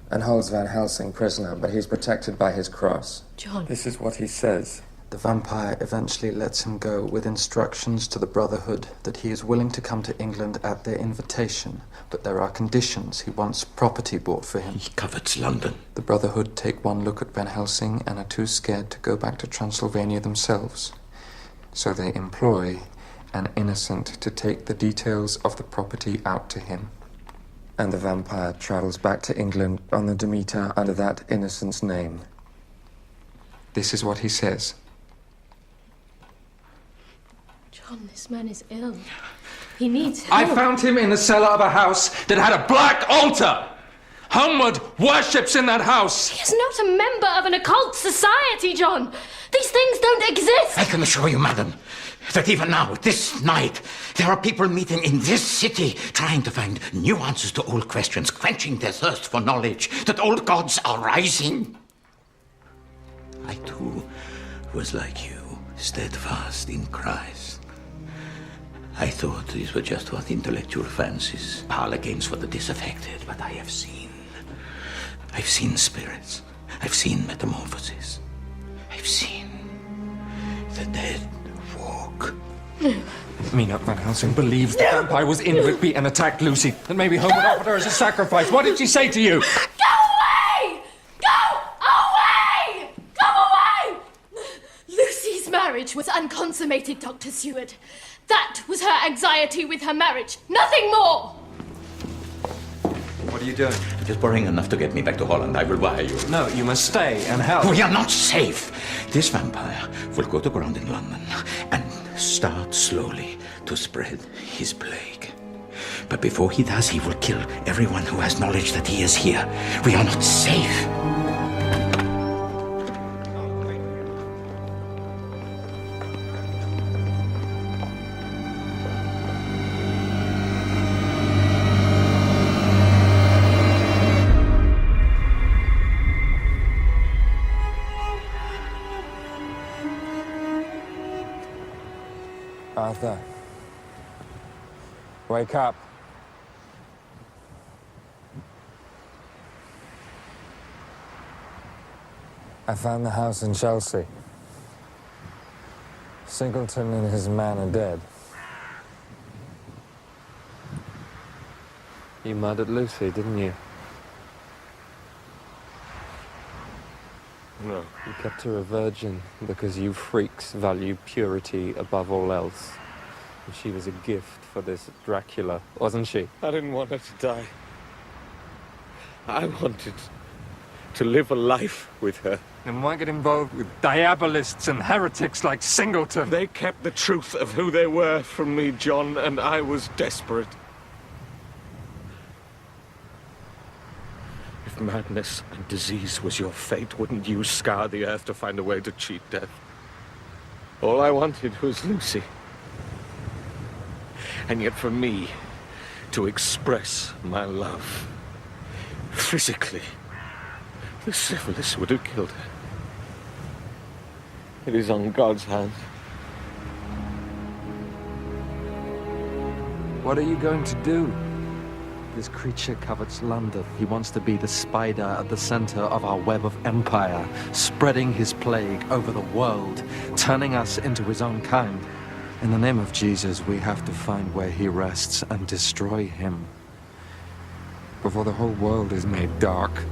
and holds Van Helsing prisoner, but he's protected by his cross. John. This is what he says. The vampire eventually lets him go with instructions to the Brotherhood that he is willing to come to England at their invitation, but there are conditions. He wants property bought for him. He covets London. The Brotherhood take one look at Van Helsing and are too scared to go back to Transylvania themselves. So they employ an innocent to take the details of the property out to him. And the vampire travels back to England on the Demeter under that innocent's name. This is what he says. John, this man is ill. He needs help. I found him in the cellar of a house that had a black altar. Homewood worships in that house. He is not a member of an occult society, John. These things don't exist. I can assure you, madam, that even now, this night, there are people meeting in this city trying to find new answers to old questions, quenching their thirst for knowledge, that old gods are rising. I, too, was like you, steadfast in Christ. I thought these were just what intellectual fancies, parlor games for the disaffected, but I've seen spirits. I've seen metamorphoses. I've seen the dead walk. Mina Van Helsing believes the vampire was in Whitby and attacked Lucy, and maybe Homewood offered her as a sacrifice. What did she say to you? Go away! Go away! Go away! Lucy's marriage was unconsummated, Dr. Seward. That was her anxiety with her marriage. Nothing more! What are you doing? Just borrowing enough to get me back to Holland. I will wire you. No, you must stay and help. We are not safe. This vampire will go to ground in London and start slowly to spread his plague. But before he does, he will kill everyone who has knowledge that he is here. We are not safe. Arthur. Wake up. I found the house in Chelsea. Singleton and his man are dead. You murdered Lucy, didn't you? No. You kept her a virgin because you freaks value purity above all else. And she was a gift for this Dracula, wasn't she? I didn't want her to die. I wanted to live a life with her. Then why get involved with diabolists and heretics like Singleton? They kept the truth of who they were from me, John, and I was desperate. If madness and disease was your fate, wouldn't you scour the earth to find a way to cheat death? All I wanted was Lucy. And yet for me to express my love physically, the syphilis would have killed her. It is on God's hand. What are you going to do? This creature covets London. He wants to be the spider at the center of our web of empire, spreading his plague over the world, turning us into his own kind. In the name of Jesus, we have to find where he rests and destroy him before the whole world is made dark.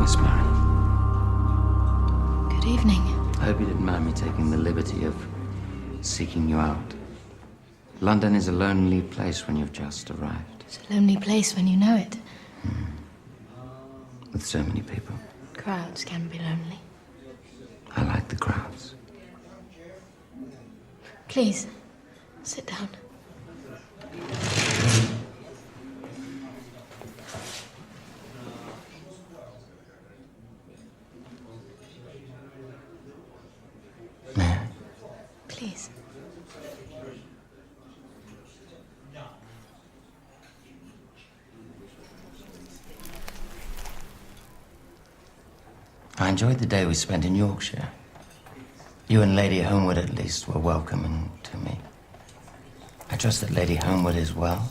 Miss Murray. Good evening. I hope you didn't mind me taking the liberty of seeking you out. London is a lonely place when you've just arrived. It's a lonely place when you know it. With so many people. Crowds can be lonely. I like the crowds. Please, sit down. Please. I enjoyed the day we spent in Yorkshire. You and Lady Homewood, at least, were welcoming to me. I trust that Lady Homewood is well.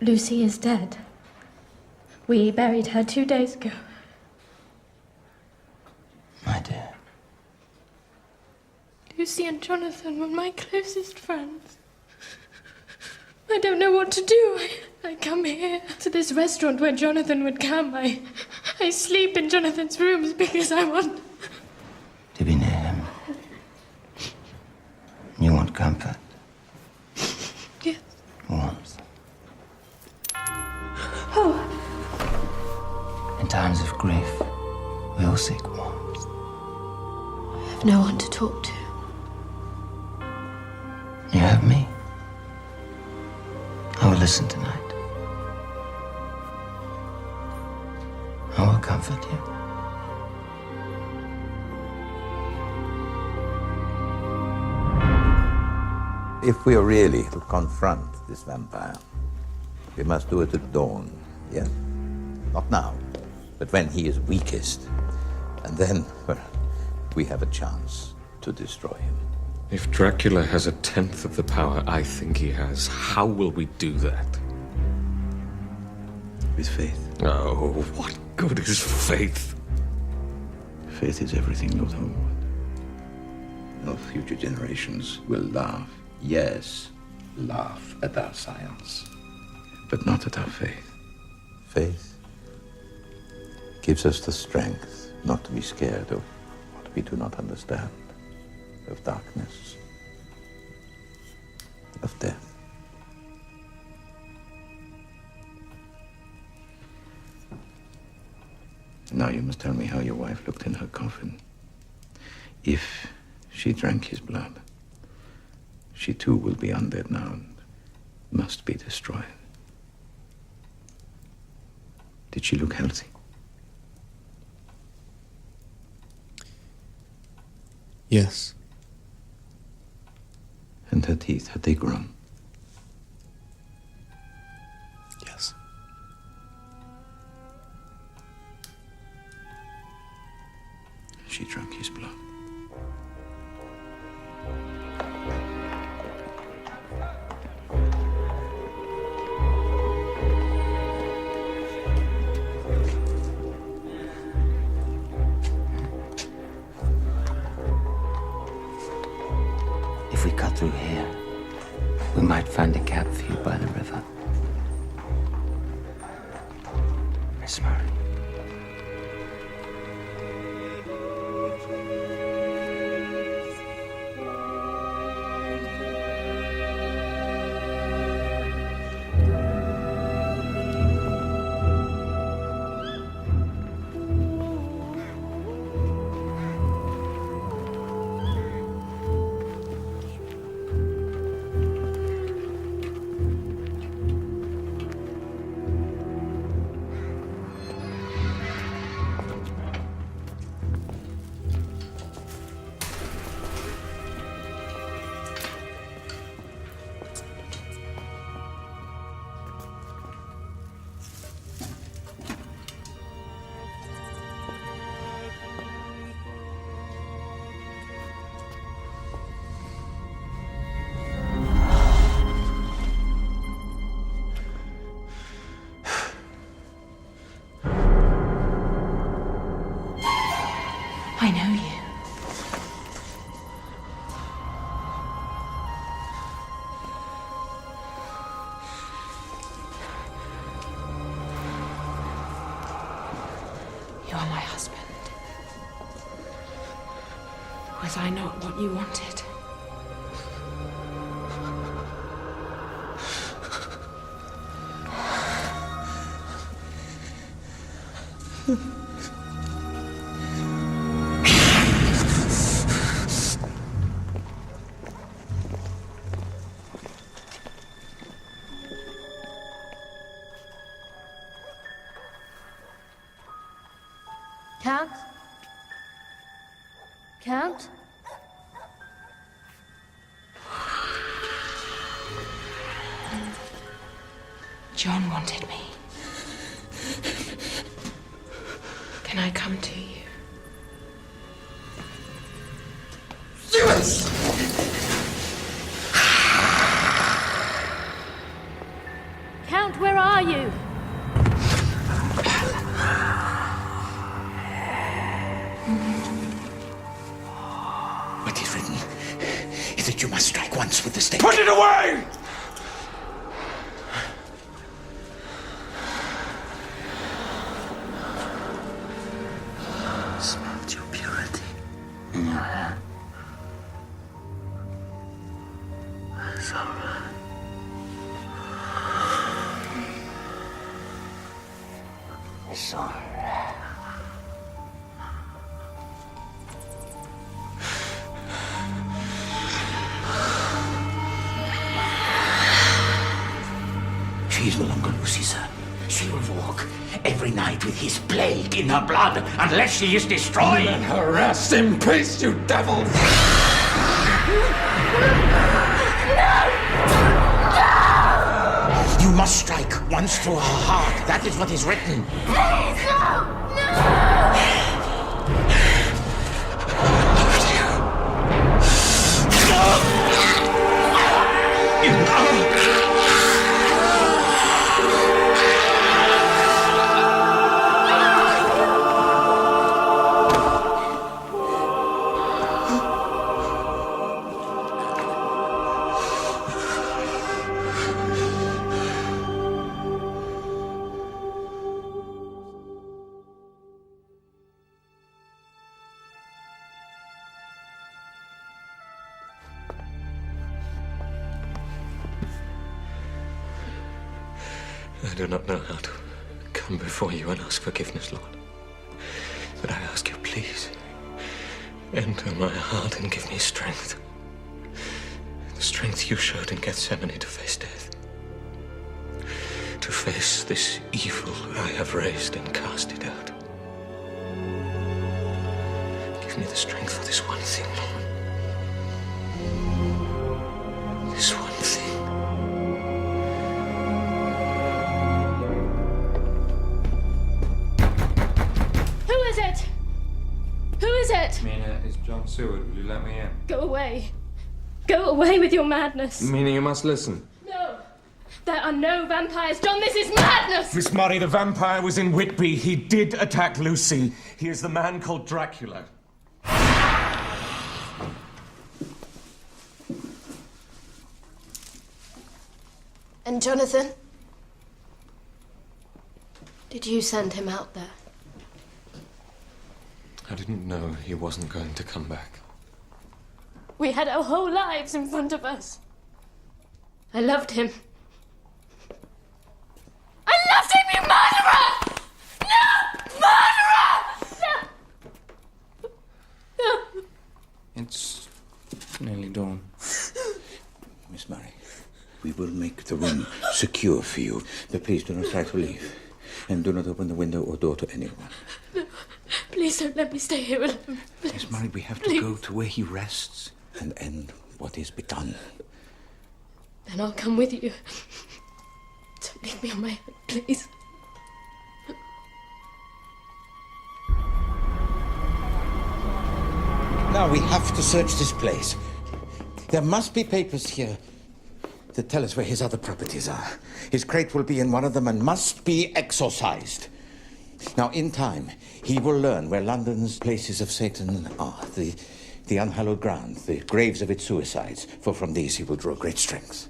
Lucy is dead. We buried her 2 days ago. My dear. Lucy and Jonathan were my closest friends. I don't know what to do. I come here to this restaurant where Jonathan would come. I sleep in Jonathan's rooms because I want to be near him. You want comfort? Yes. Warmth. Oh. In times of grief, we all seek warmth. I have no one to talk to. You have me. I will listen tonight. I will comfort you. If we are really to confront this vampire, we must do it at dawn, yes? Not now, but when he is weakest. And then, well, we have a chance to destroy him. If Dracula has 1/10 of the power I think he has, how will we do that? With faith. Oh, what good is faith? Faith is everything, Lord Homewood. No future generations will laugh, yes, laugh at our science, but not at our faith. Faith gives us the strength not to be scared of what we do not understand, of darkness, of death. Now you must tell me how your wife looked in her coffin. If she drank his blood, she too will be undead now and must be destroyed. Did she look healthy? Yes. And her teeth, had they grown? Yes. She drank his blood. If we cut through here, we might find a campfire by the river. Miss Murray. I know you. You are my husband. Was I not what you wanted? Count? Count? John wanted me. Can I come to you? Yes! Count, where are you? What is written is that you must strike once with the stake. Put it away! Smelled your purity in your hair. It's all right. It's all right. She is no longer Lucy, sir. She will walk every night with his plague in her blood unless she is destroyed. Let her rest in peace, you devil! You must strike once through her heart. That is what is written. Please, I do not know how to come before you and ask forgiveness, Lord. But I ask you, please, enter my heart and give me strength. The strength you showed in Gethsemane to face death. To face this evil I have raised and cast it out. Give me the strength for this one thing, Lord. This one thing. Who is it? Who is it? Mina, it's John Seward. Will you let me in? Go away. Go away with your madness. Mina, you must listen. No. There are no vampires. John, this is madness! Miss Murray, the vampire was in Whitby. He did attack Lucy. He is the man called Dracula. And Jonathan? Did you send him out there? I didn't know he wasn't going to come back. We had our whole lives in front of us. I loved him. I loved him, you murderer! No! Murderer! No! It's nearly dawn. Miss Murray, we will make the room secure for you, but please do not try to leave. And do not open the window or door to anyone. No. Please don't let me stay here alone. Please. Miss Murray, we have to go to where he rests and end what is begun. Then I'll come with you. Don't leave me on my own, please. Now we have to search this place. There must be papers here that tell us where his other properties are. His crate will be in one of them and must be exorcised. Now, in time, he will learn where London's places of Satan are, the unhallowed ground, the graves of its suicides, for from these he will draw great strength.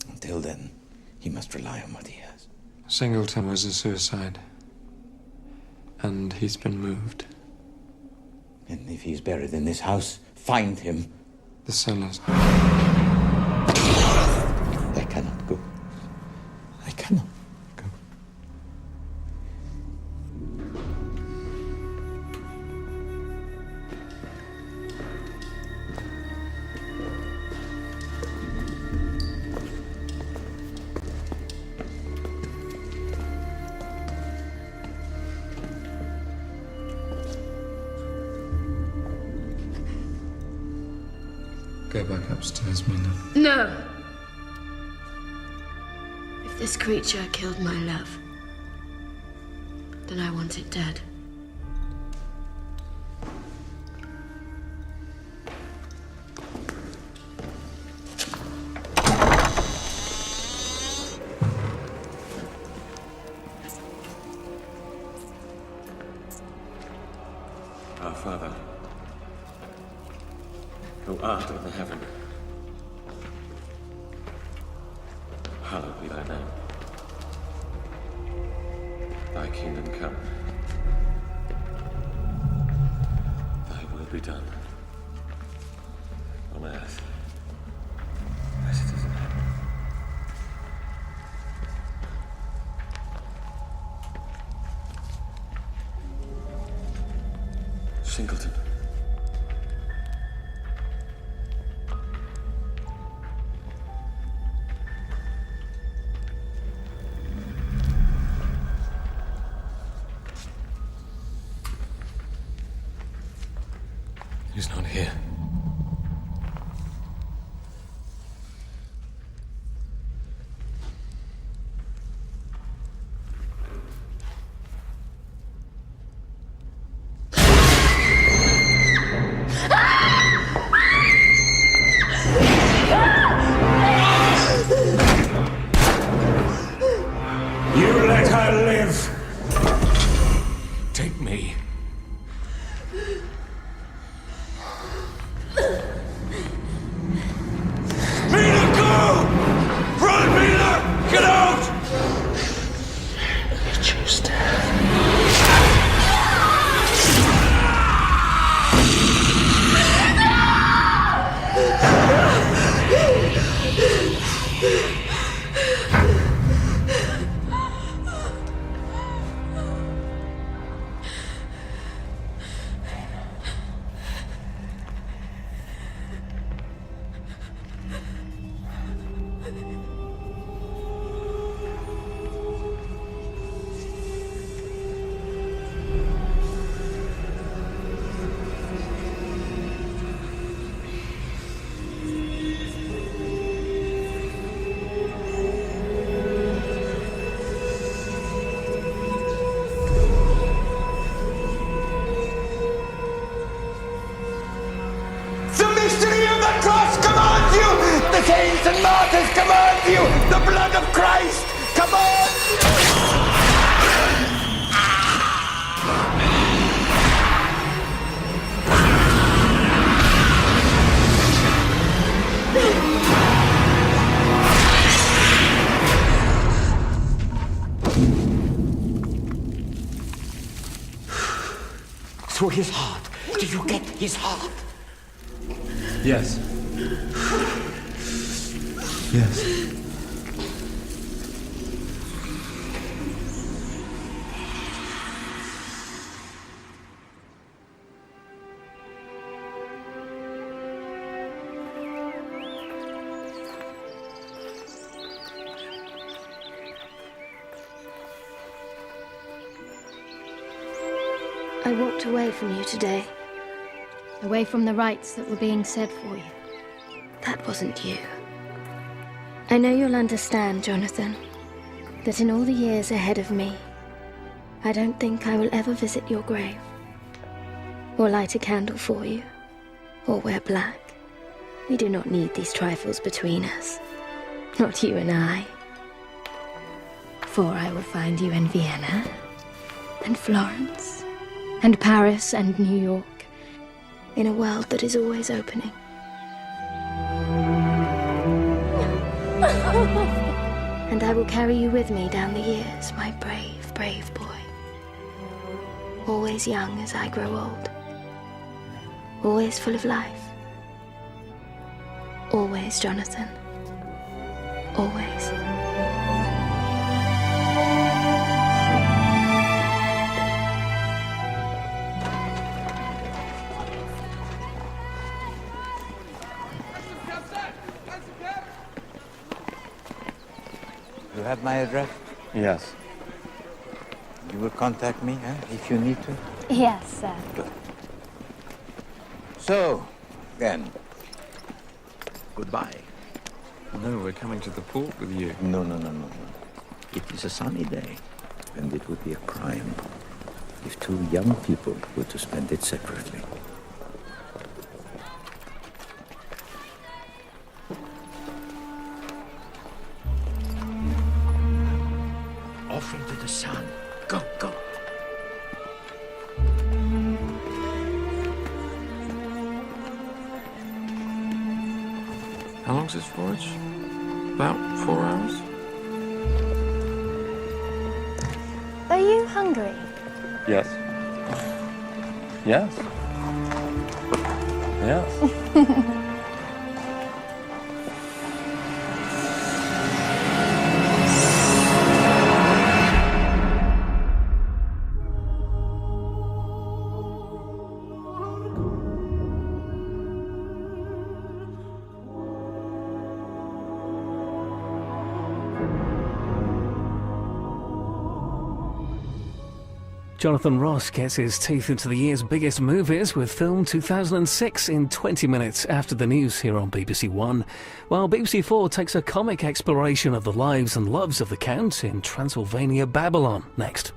Until then, he must rely on what he has. Singleton was a suicide. And he's been moved. And if he's buried in this house, find him. The cellars. I cannot go. I cannot go. Go back upstairs, Mina. No! If this creature killed my love, then I want it dead. Our Father, who art in heaven, hallowed be thy name. Thy kingdom come. Thy will be done. On earth, as it is in heaven. Singleton. He's not here. You let her live! Take me. blood of Christ! Come on! Through his heart. Do you get his heart? Yes. Yes. I walked away from you today. Away from the rites that were being said for you. That wasn't you. I know you'll understand, Jonathan, that in all the years ahead of me, I don't think I will ever visit your grave, or light a candle for you, or wear black. We do not need these trifles between us. Not you and I. For I will find you in Vienna, and Florence, and Paris, and New York, in a world that is always opening. And I will carry you with me down the years, my brave, brave boy. Always young as I grow old. Always full of life. Always, Jonathan. Always. You have my address? Yes. You will contact me, if you need to? Yes, sir. Good. So, then, goodbye. No, we're coming to the port with you. No. It is a sunny day, and it would be a crime if two young people were to spend it separately. Off into the sun. Go, go. How long's this voyage? About 4 hours? Are you hungry? Yes. Yes. Yes. Jonathan Ross gets his teeth into the year's biggest movies with film 2006 in 20 minutes after the news here on BBC One, while BBC 4 takes a comic exploration of the lives and loves of the Count in Transylvania, Babylon next.